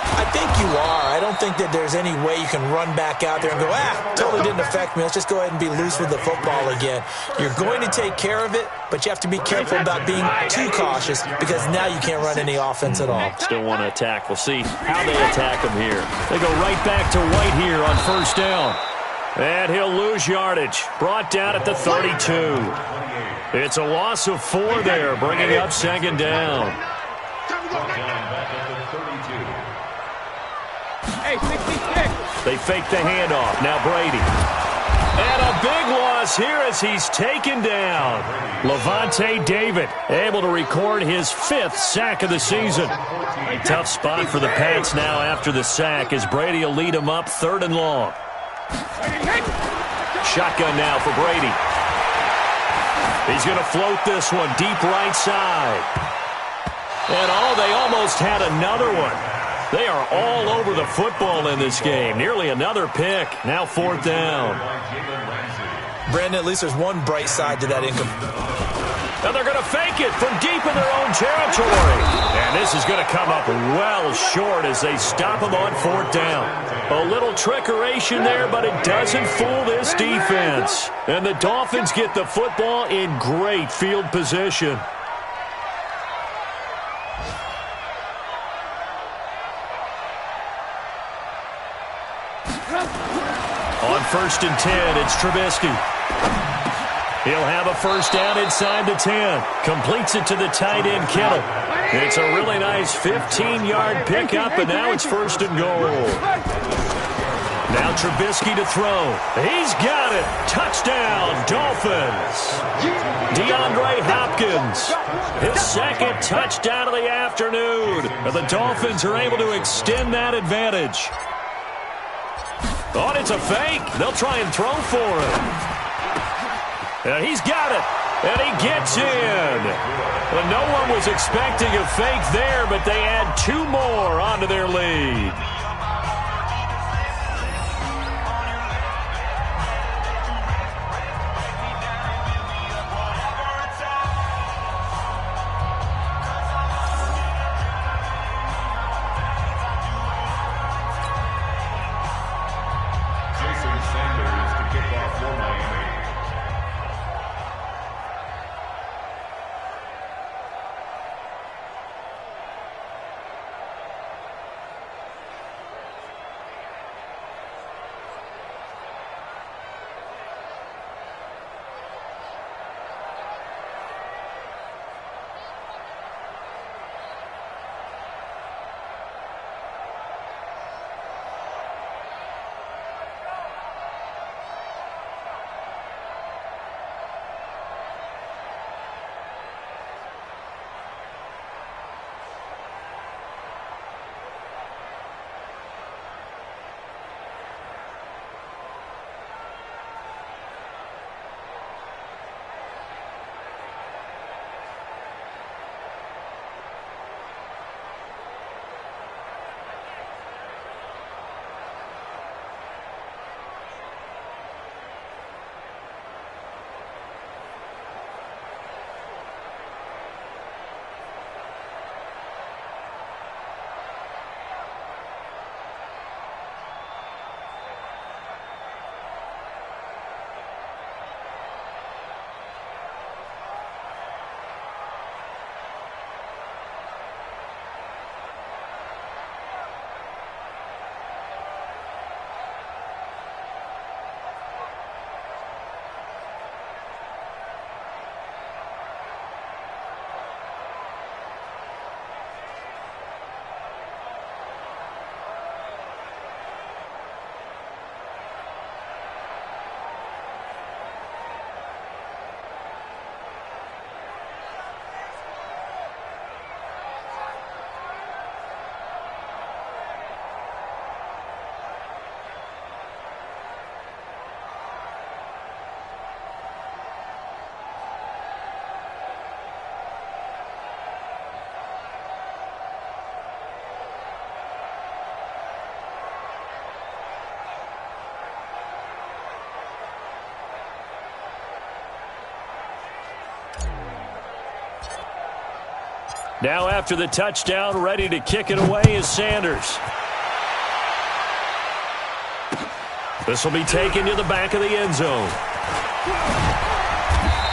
I think you are. I don't think that there's any way you can run back out there and go, totally didn't affect me. Let's just go ahead and be loose with the football again. You're going to take care of it, but you have to be careful about being too cautious because now you can't run any offense at all. Still want to attack. We'll see how they attack him here. They go right back to White here on first down. And he'll lose yardage. Brought down at the 32. It's a loss of 4 there, bringing up second down. Hey, 66. They fake the handoff. Now Brady. And a big loss here as he's taken down. Levante David able to record his 5th sack of the season. Tough spot for the Pats now after the sack as Brady will lead him up 3rd and long. Shotgun now for Brady. He's going to float this one deep right side. And they almost had another one. They are all over the football in this game. Nearly another pick. Now 4th down. Brandon, at least there's one bright side to that income. And they're going to fake it from deep in their own territory. And this is going to come up well short as they stop him on 4th down. A little trickeration there, but it doesn't fool this defense. And the Dolphins get the football in great field position. On 1st and 10, it's Trubisky. He'll have a first down inside the 10. Completes it to the tight end, Kittle. It's a really nice 15-yard pickup, and now it's 1st and goal. Now Trubisky to throw. He's got it. Touchdown, Dolphins. DeAndre Hopkins. His 2nd touchdown of the afternoon. And the Dolphins are able to extend that advantage. Oh, it's a fake. They'll try and throw for him. And he's got it. And he gets in. Well, no one was expecting a fake there, but they add 2 more onto their lead. Now after the touchdown, ready to kick it away is Sanders. This will be taken to the back of the end zone.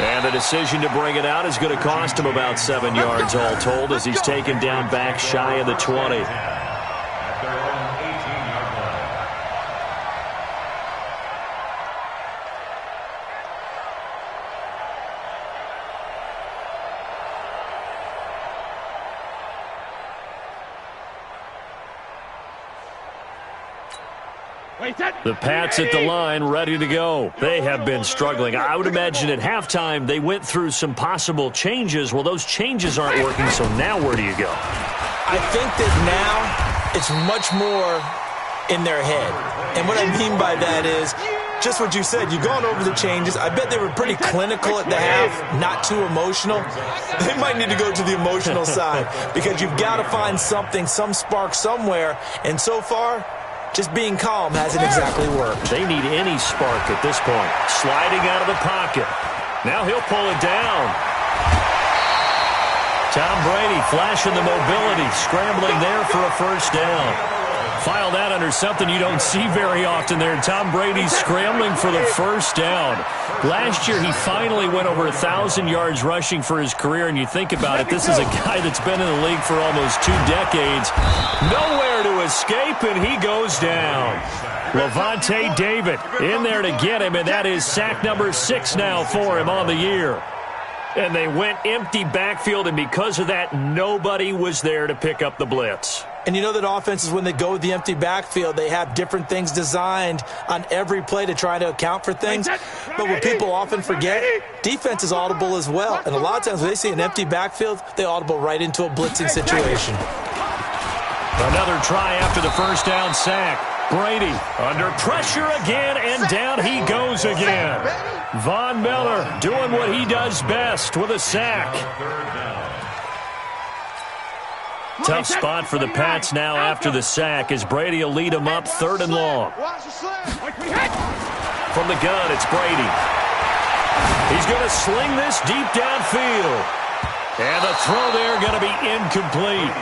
And the decision to bring it out is going to cost him about 7 yards all told as he's taken down back shy of the 20. At their own 18-yard line. The Pats at the line ready to go. They have been struggling. I would imagine at halftime they went through some possible changes. Well, those changes aren't working, so now where do you go? I think that now it's much more in their head. And what I mean by that is just what you said. You've gone over the changes. I bet they were pretty clinical at the half, not too emotional. They might need to go to the emotional side because you've got to find something, some spark somewhere. And so far, just being calm hasn't exactly worked. They need any spark at this point. Sliding out of the pocket. Now he'll pull it down. Tom Brady flashing the mobility, scrambling there for a first down. File that under something you don't see very often there. Tom Brady scrambling for the first down. Last year, he finally went over 1,000 yards rushing for his career, and you think about it, this is a guy that's been in the league for almost 2 decades. Nowhere to escape, and he goes down. Levante David in there to get him, and that is sack number 6 now for him on the year. And they went empty backfield, and because of that, nobody was there to pick up the blitz. And you know that offenses, when they go with the empty backfield, they have different things designed on every play to try to account for things. But what people often forget, defense is audible as well. And a lot of times when they see an empty backfield, they audible right into a blitzing situation. Another try after the first down sack. Brady under pressure again, and down he goes again. Von Miller doing what he does best with a sack. Tough spot for the Pats now after the sack as Brady will lead them up 3rd and long. From the gun, it's Brady. He's going to sling this deep downfield. And the throw there going to be incomplete.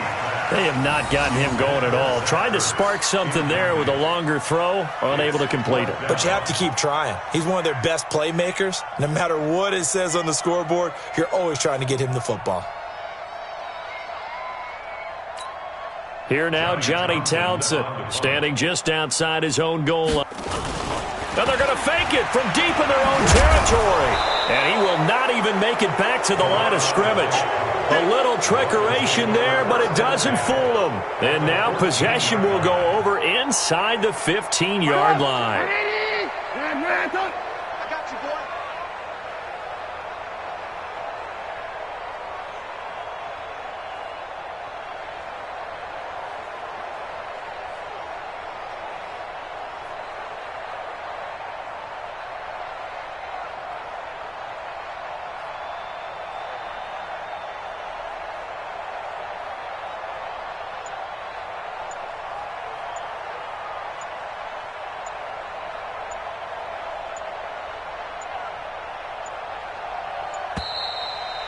They have not gotten him going at all. Tried to spark something there with a longer throw, unable to complete it. But you have to keep trying. He's one of their best playmakers. No matter what it says on the scoreboard, you're always trying to get him the football. Here now, Johnny Townsend, standing just outside his own goal line. Now they're going to fake it from deep in their own territory. And he will not even make it back to the line of scrimmage. A little trickeration there, but it doesn't fool them. And now possession will go over inside the 15-yard line. I got you, boy.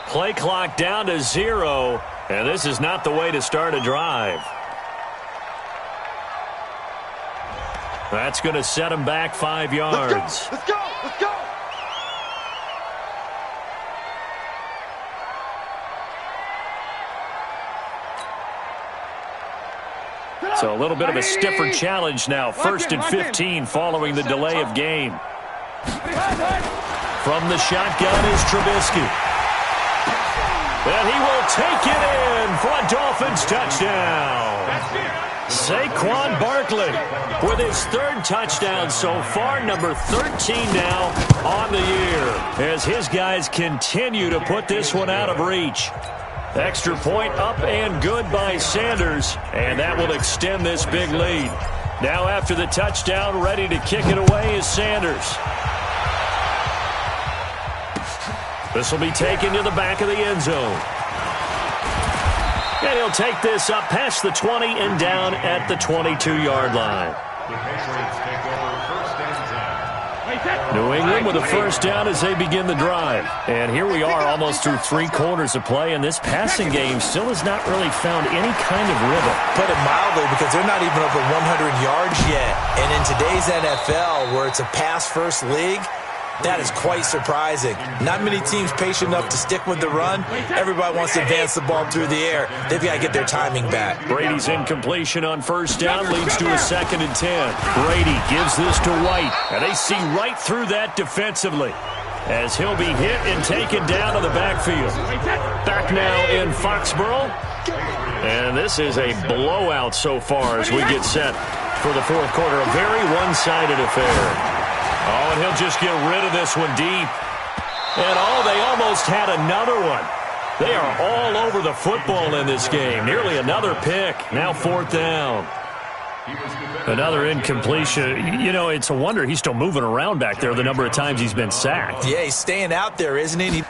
Play clock down to 0, and this is not the way to start a drive. That's going to set him back 5 yards. Let's go! Let's go! So a little bit of a stiffer challenge now. 1st and 15 following the delay of game. From the shotgun is Trubisky. And he will take it in for a Dolphins touchdown. Saquon Barkley with his 3rd touchdown so far, number 13 now on the year, as his guys continue to put this one out of reach. Extra point up and good by Sanders, and that will extend this big lead. Now after the touchdown, ready to kick it away is Sanders. This will be taken to the back of the end zone. And he'll take this up past the 20 and down at the 22-yard line. The Patriots take over 1st and New England with a first down as they begin the drive. And here we are almost through 3 quarters of play, and this passing game still has not really found any kind of rhythm. Put it mildly, because they're not even over 100 yards yet. And in today's NFL, where it's a pass-first league, that is quite surprising. Not many teams patient enough to stick with the run. Everybody wants to advance the ball through the air. They've got to get their timing back. Brady's incompletion on first down leads to a 2nd and 10. Brady gives this to White, and they see right through that defensively as he'll be hit and taken down to the backfield. Back now in Foxborough, and this is a blowout so far as we get set for the 4th quarter. A very one-sided affair. Oh, and he'll just get rid of this one deep. And, they almost had another one. They are all over the football in this game. Nearly another pick. Now 4th down. Another incompletion. You know, it's a wonder he's still moving around back there the number of times he's been sacked. Yeah, he's staying out there, isn't he?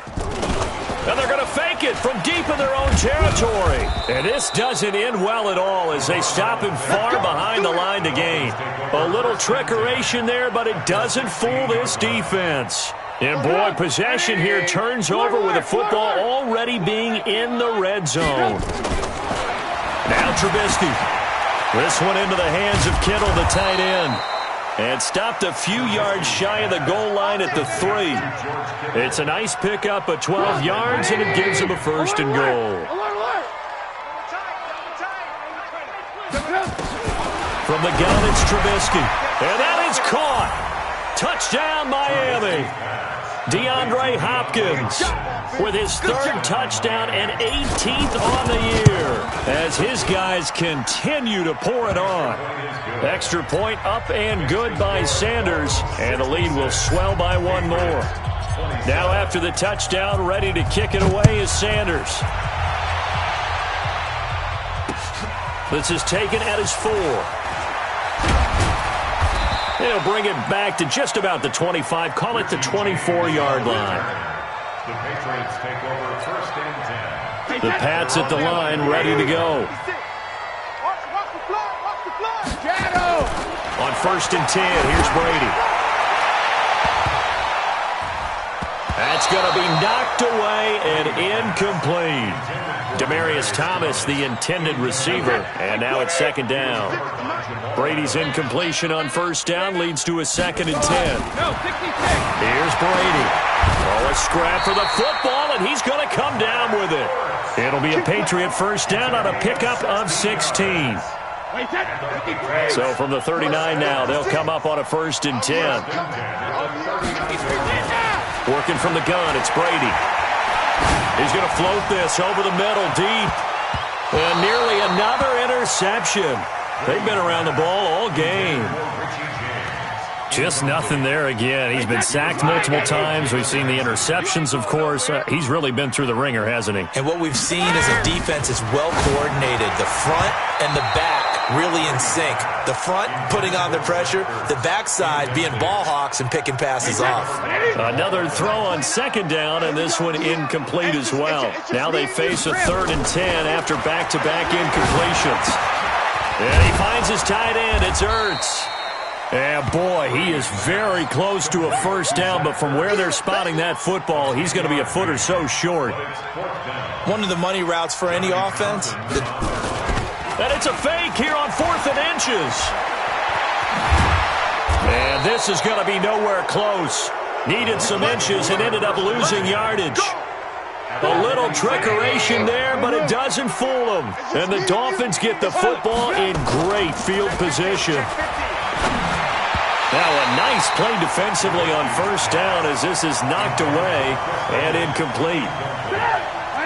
And they're going to fake it from deep in their own territory. And this doesn't end well at all as they stop him far behind the line to gain. A little trickeration there, but it doesn't fool this defense. And, boy, possession here turns over with the football already being in the red zone. Now Trubisky. This one into the hands of Kittle, the tight end. And stopped a few yards shy of the goal line at the 3. It's a nice pickup of 12 yards, and it gives him a 1st and goal. From the gun, it's Trubisky. And that is caught. Touchdown, Miami. DeAndre Hopkins with his 3rd touchdown and 18th on the year as his guys continue to pour it on. Extra point up and good by Sanders, and the lead will swell by 1 more. Now after the touchdown, ready to kick it away is Sanders. This is taken at his 4. He'll bring it back to just about the 25, call it the 24-yard line. The Patriots take over 1st and 10. The Pats at the line, ready to go. On 1st and 10, here's Brady. That's going to be knocked away and incomplete. Demaryius Thomas, the intended receiver, and now it's 2nd down. Brady's incompletion on 1st down leads to a 2nd and 10. Here's Brady. Oh, a scrap for the football, and he's going to come down with it. It'll be a Patriot 1st down on a pickup of 16. So from the 39 now, they'll come up on a 1st and 10. Working from the gun, it's Brady. He's going to float this over the middle deep. And nearly another interception. They've been around the ball all game. Just nothing there again. He's been sacked multiple times. We've seen the interceptions, of course. He's really been through the ringer, hasn't he? And what we've seen as a defense is well coordinated. The front and the back really in sync. The front putting on the pressure, the backside being ball hawks and picking passes off. Another throw on 2nd down, and this one incomplete as well. Now they face a 3rd and 10 after back-to-back incompletions. And he finds his tight end. It's Ertz. And, boy, he is very close to a 1st down, but from where they're spotting that football, he's going to be a foot or so short. One of the money routes for any offense. And it's a fake here on 4th and inches. And this is going to be nowhere close. Needed some inches and ended up losing yardage. A little trickeration there, but it doesn't fool them. And the Dolphins get the football in great field position. Now a nice play defensively on 1st down as this is knocked away and incomplete.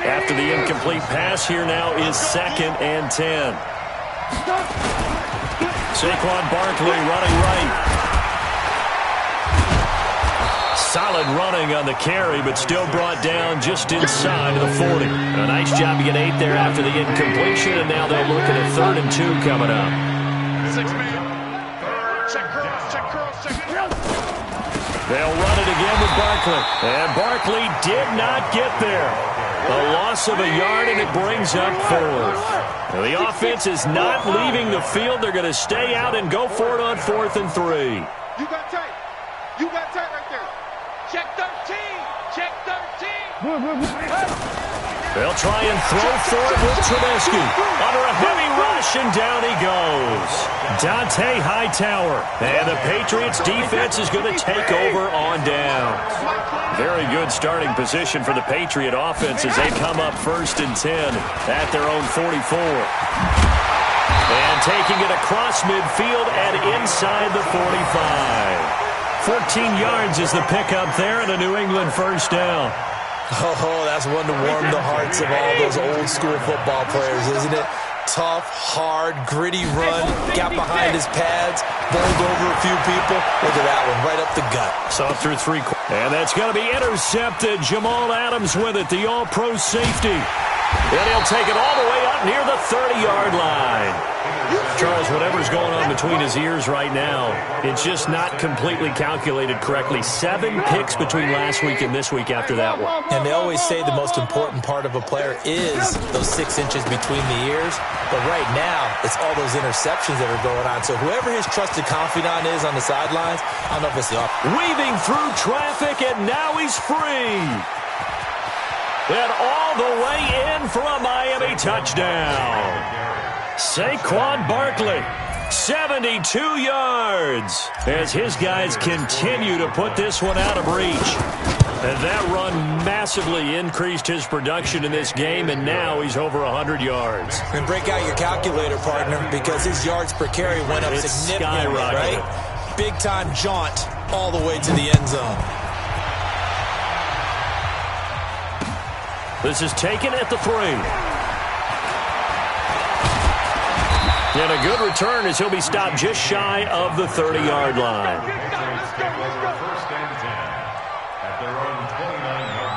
After the incomplete pass, here now is 2nd and 10. Saquon Barkley running right. Solid running on the carry, but still brought down just inside of the 40. A nice job to get 8 there after the incompletion, and now they'll look at a 3rd and 2 coming up. 6-man. Check curl. They'll run it again with Barkley. And Barkley did not get there. A loss of a yard, and it brings up 4th. Now, the offense is not leaving the field. They're going to stay out and go for it on 4th and 3. You got tape. You got tight right there. Check 13. Check 13. They'll try and throw for it with Trubisky. Under a heavy rush, and down he goes. Dante Hightower. And the Patriots defense is going to take over on downs. Very good starting position for the Patriot offense as they come up 1st and 10 at their own 44. And taking it across midfield and inside the 45. 14 yards is the pickup there and a New England first down. Oh, that's one to warm the hearts of all those old-school football players, isn't it? Tough, hard, gritty run, got behind his pads, bowled over a few people. Look at that one, right up the gut. So through 3 quarters. And that's going to be intercepted. Jamal Adams with it, the all-pro safety. And he'll take it all the way up near the 30-yard line. Charles, whatever's going on between his ears right now, it's just not completely calculated correctly. 7 picks between last week and this week after that one. And they always say the most important part of a player is those 6 inches between the ears. But right now, it's all those interceptions that are going on. So whoever his trusted confidant is on the sidelines, I don't know if it's the offense. Weaving through traffic, and now he's free. And all the way in for a Miami touchdown. Saquon Barkley, 72 yards, as his guys continue to put this one out of reach. And that run massively increased his production in this game, and now he's over 100 yards. And break out your calculator, partner, because his yards per carry went up significantly, right? Big-time jaunt all the way to the end zone. This is taken at the 3. And a good return as he'll be stopped just shy of the 30-yard line. First and 10 at their own 29-yard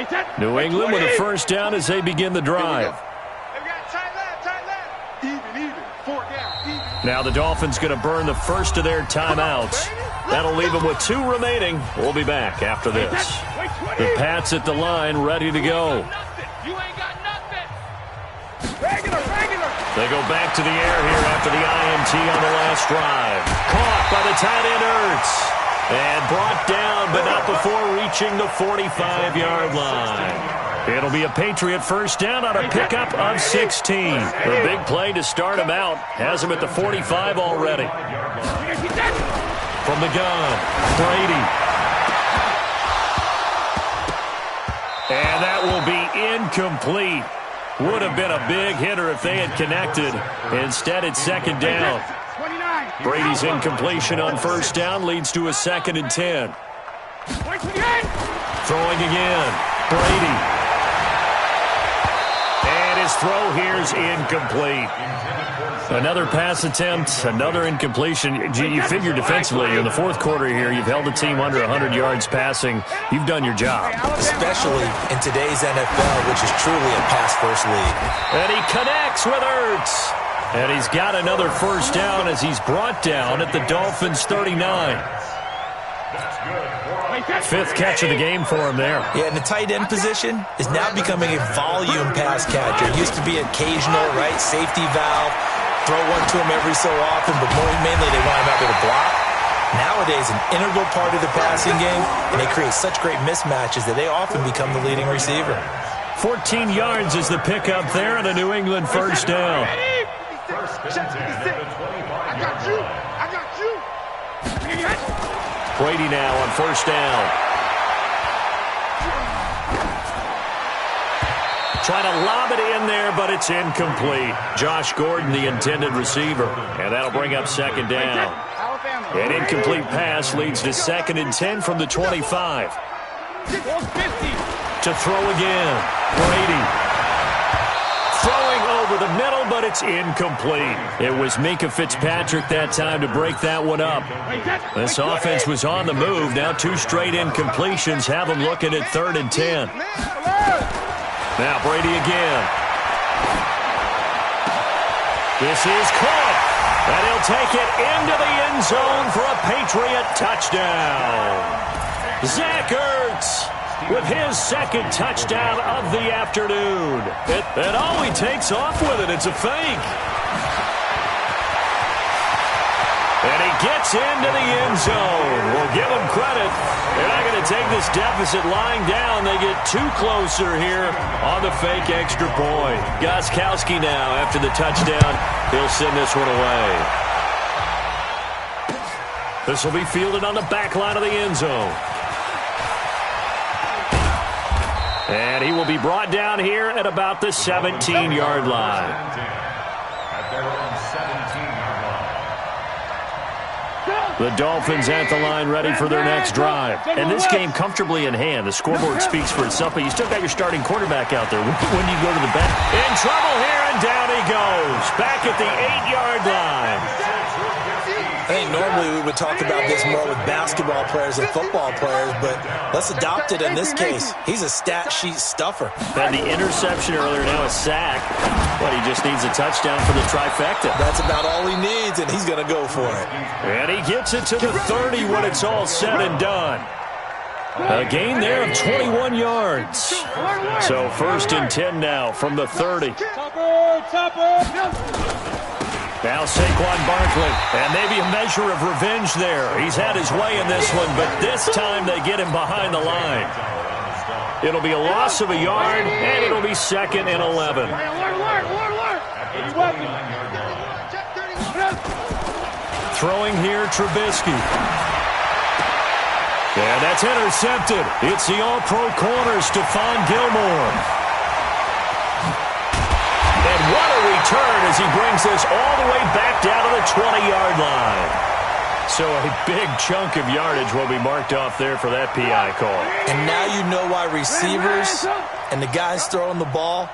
line. New England with a first down as they begin the drive. Even. 4 down, even. Now the Dolphins going to burn the first of their timeouts. That'll leave them with 2 remaining. We'll be back after this. The Pats at the line, ready to go. You ain't got nothing. Regular. They go back to the air here after the INT on the last drive. Caught by the tight end Ertz. And brought down, but not before reaching the 45-yard line. It'll be a Patriot first down on a pickup of 16. The big play to start him out has him at the 45 already. From the gun, Brady. And that will be incomplete. Would have been a big hitter if they had connected. Instead, it's second down. Brady's incompletion on first down leads to a 2nd and 10. Throwing again. Brady. And his throw here's incomplete. Another pass attempt, another incompletion. You figure defensively in the 4th quarter here, you've held the team under 100 yards passing. You've done your job. Especially in today's NFL, which is truly a pass-first league. And he connects with Ertz. And he's got another first down as he's brought down at the Dolphins' 39. 5th catch of the game for him there. Yeah, and the tight end position is now becoming a volume pass catcher. It used to be occasional, right, safety valve. Throw one to him every so often, but mainly they want him out there to block. Nowadays, an integral part of the passing game, and they create such great mismatches that they often become the leading receiver. 14 yards is the pickup there and a New England first down. I got you. Brady now on first down. Trying to lob it in there, but it's incomplete. Josh Gordon, the intended receiver. And that'll bring up second down. An incomplete pass leads to 2nd and 10 from the 25. To throw again. Brady. Throwing over the middle, but it's incomplete. It was Minkah Fitzpatrick that time to break that one up. This offense was on the move. Now 2 straight incompletions have them looking at 3rd and 10. Now Brady again. This is caught. And he'll take it into the end zone for a Patriot touchdown. Zach Ertz with his second touchdown of the afternoon. And oh, he takes off with it. It's a fake. And he gets into the end zone. We'll give him credit. They're not going to take this deficit lying down. They get too closer here on the fake extra point. Gostkowski now, after the touchdown, he'll send this one away. This will be fielded on the back line of the end zone. And he will be brought down here at about the 17-yard line. At their own 17-yard line. The Dolphins at the line ready for their next drive. And this game comfortably in hand. The scoreboard speaks for itself, but you still got your starting quarterback out there. When do you go to the bench? In trouble here, and down he goes. Back at the 8-yard line. I think normally we would talk about this more with basketball players and football players, but let's adopt it in this case. He's a stat sheet stuffer. Had the interception earlier, now a sack. But he just needs a touchdown for the trifecta. That's about all he needs, and he's going to go for it. And he gets it to the 30 when it's all said and done. A gain there of 21 yards. So 1st and 10 now from the 30. Now Saquon Barkley, and maybe a measure of revenge there. He's had his way in this one, but this time they get him behind the line. It'll be a loss of a yard, and it'll be 2nd and 11. Throwing here, Trubisky. And that's intercepted. It's the all-pro corner, Stephon Gilmore. And what a return as he brings this all the way back down to the 20-yard line. So a big chunk of yardage will be marked off there for that PI call. And now you know why receivers and the guys throwing the ball,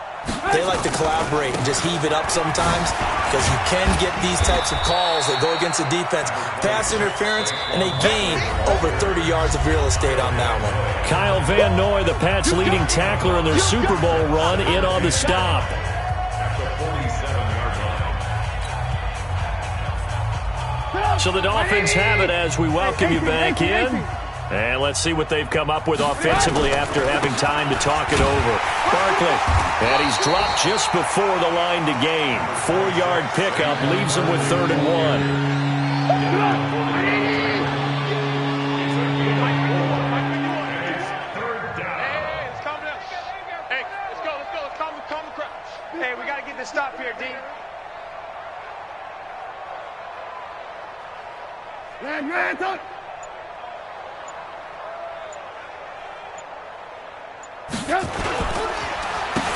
they like to collaborate and just heave it up sometimes, because you can get these types of calls that go against the defense. Pass interference, and they gain over 30 yards of real estate on that one. Kyle Van Noy, the Pats' leading tackler in their Super Bowl run, in on the stop. So the Dolphins have it as we welcome you back in. And let's see what they've come up with offensively after having time to talk it over. Barkley, and he's dropped just before the line to gain. 4-yard pickup leaves him with 3rd and 1. Hey, we got to get this stop here, D.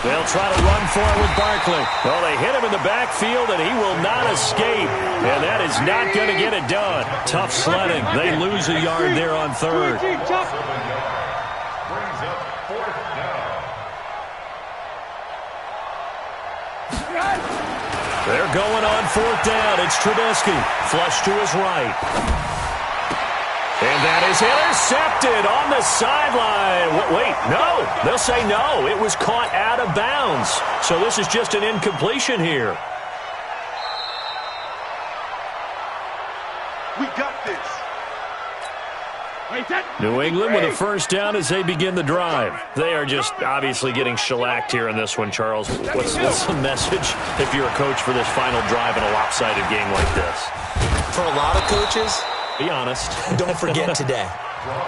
They'll try to run for it with Barkley. Well, they hit him in the backfield, and he will not escape. And that is not going to get it done. Tough sledding. They lose a yard there on 3rd. Brings up 4th down. They're going on 4th down. It's Trubisky. Flush to his right. And that is intercepted on the sideline. Wait, no. They'll say no. It was caught out of bounds. So this is just an incompletion here. We got this. New England with a 1st down as they begin the drive. They are just obviously getting shellacked here in this one, Charles. What's the message if you're a coach for this final drive in a lopsided game like this? For a lot of coaches, be honest. Don't forget today.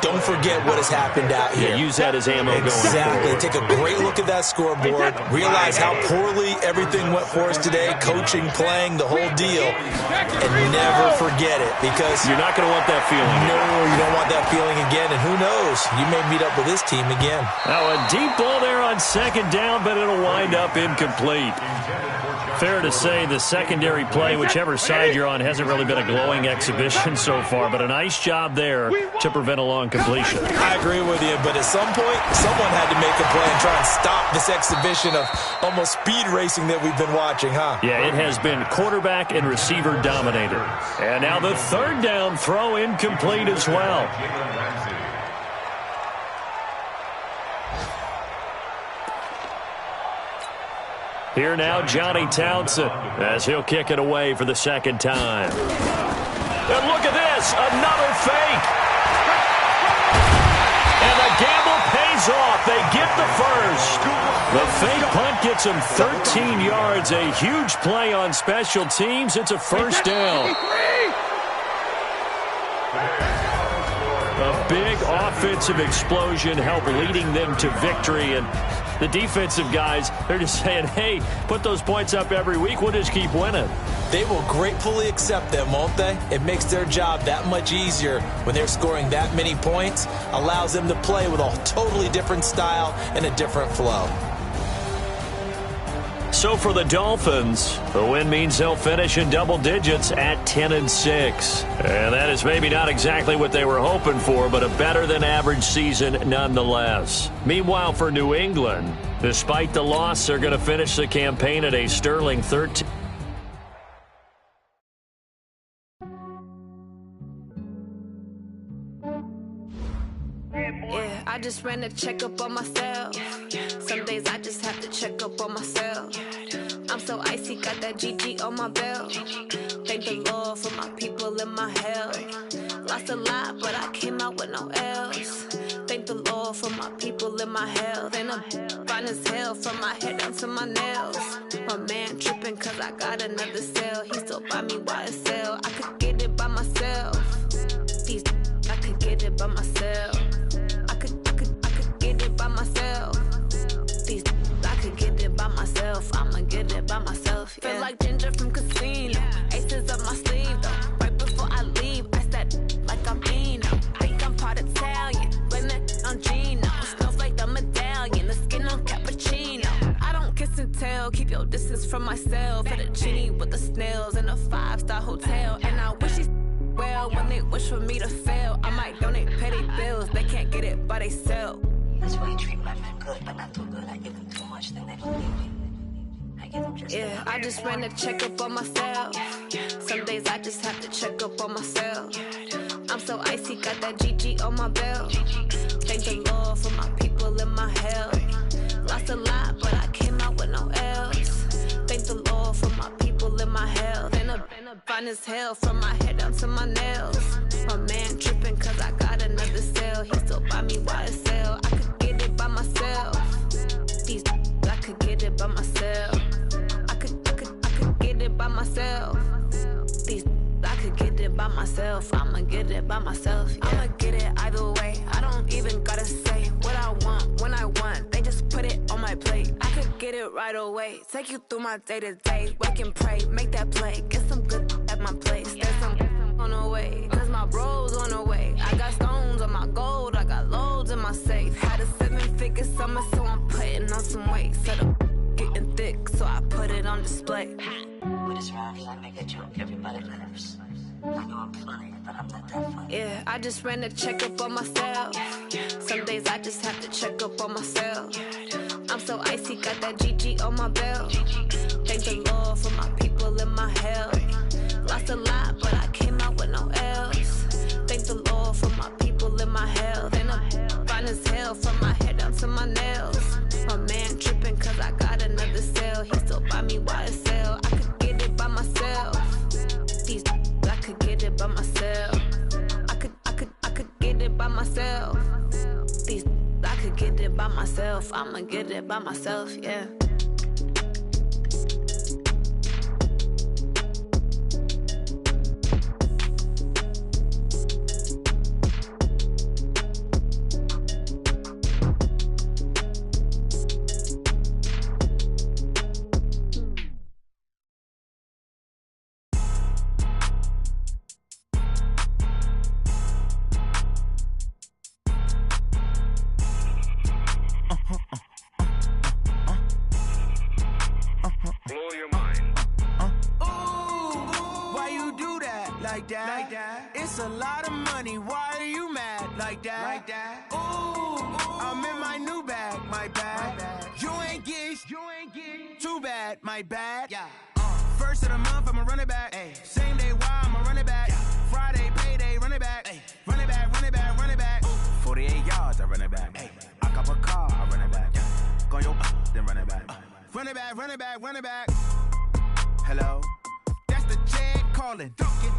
Don't forget what has happened out here. Yeah, use that as ammo going Exactly. forward. Take a great look at that scoreboard. Realize how poorly everything went for us today. Coaching, playing, the whole deal. And never forget it, because you're not going to want that feeling. No, you don't want that feeling again. And who knows? You may meet up with this team again. Now a deep ball there on 2nd down, but it'll wind up incomplete. Fair to say the secondary play, whichever side you're on, hasn't really been a glowing exhibition so far, but a nice job there to prevent a long completion. I agree with you, but at some point, someone had to make a play and try and stop this exhibition of almost speed racing that we've been watching, huh? Yeah, it has been quarterback and receiver dominated. And now the 3rd down throw incomplete as well. Here now, Johnny Townsend, as he'll kick it away for the 2nd time. And look at this, another fake. And the gamble pays pays off. They get the first. The fake punt gets them 13 yards. A huge play on special teams. It's a first down. A big offensive explosion helped leading them to victory. And the defensive guys, they're just saying, hey, put those points up every week. We'll just keep winning. They will gratefully accept them, won't they? It makes their job that much easier when they're scoring that many points. Allows them to play with a totally different style and a different flow. So for the Dolphins, the win means they'll finish in double digits at 10-6. And that is maybe not exactly what they were hoping for, but a better than average season nonetheless. Meanwhile, for New England, despite the loss, they're going to finish the campaign at a sterling 13. Yeah, I just ran a checkup on myself. Some days I just have to check up on myself. I'm so icy, got that GG on my belt. Thank the Lord for my people in my health. Lost a lot, but I came out with no else. Thank the Lord for my people in my health. And I'm fine as hell from my head down to my nails. My man tripping cause I got another cell. He still buy me YSL. I could get it by myself. These I could get it by myself. I could get it by myself. These I could get it by myself. I'ma get it by myself. Yeah. Feel like Ginger from Casino. Aces up my sleeve though. Right before I leave, I said like I'm Eno. Think I'm part Italian. Blame it on Gino. Smells like the medallion. The skin on cappuccino. I don't kiss and tell. Keep your distance from myself. At a genie with the snails in a 5-star hotel. And I wish he's well when they wish for me to fail. I might donate petty bills. They can't get it by themselves. That's why you treat my men good, but not too good. I give them too much, then they don't leave me. I give them just yeah, I just ran a checkup on myself. Some days I just have to check up on myself. I'm so icy, got that GG on my belt. Thank the Lord for my people in my health. Lost a lot, but I came out with no else. Thank the Lord for my people in my health. And I'm fine as hell from my head down to my nails. My man tripping cause I got another cell. He still buy me YSL. I could get it by myself. These I could get it by myself. I could get it by myself. These I could get it by myself. I'ma get it by myself. Yeah. I'ma get it either way. I don't even gotta say what I want when I want. They just put it on my plate. I could get it right away. Take you through my day to day. Wake and pray, make that play. Get some good at my place. There's some on the way. Cause my bro's on the way. I got stones on my gold. I got loads in my safe. Had a 7-figure summer, so I'm putting on some weight. Set up getting thick, so I put it on display. with this round here, I make a joke. Everybody laughs. I know I'm funny, but I'm not that funny. Yeah, I just ran a checkup on myself. Some days I just have to check up on myself. I'm so icy, got that GG on my belt. Thank the Lord for my people in my health. Lost a lot, but I came out with no else. Thank the Lord for my people in my health. And I'm fine as hell from my head down to my nails. My man tripping cause I got another cell. He still buy me YSL. I could get it by myself. These I could get it by myself. I could get it by myself. These I could get it by myself. I'ma get it by myself, yeah. It's a lot of money, why are you mad like that? Ooh, I'm in my new bag, my bad. You ain't getting too bad, my bad. Yeah. First of the month, I'ma run it back. Ay. Same day, why I'ma run it back. Yeah. Friday, payday, run it back. Ay. Run it back, run it back, run it back. 48 yards, I run it back. Ay. I cop a car, I run it back. Go your then run it back. Run it back, run it back, run it back. Hello? That's the check calling.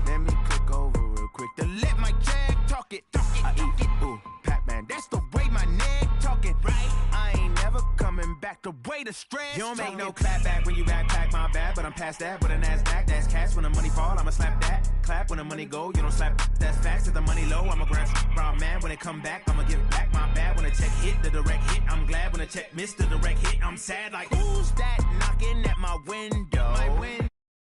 Let me click over real quick to let my check talk it. I eat it, ooh, Pac-Man. That's the way my neck talking. right. I ain't never coming back the way the stress. You don't make no clap back when you backpack, my bad. But I'm past that with a NASDAQ, that's cash. When the money fall, I'ma slap that. Clap when the money go, you don't slap, that's facts. If the money low, I'ma grab brown man. When it come back, I'ma give back my bad. When the check hit, the direct hit, I'm glad. When the check missed the direct hit, I'm sad like, who's that knocking at my window?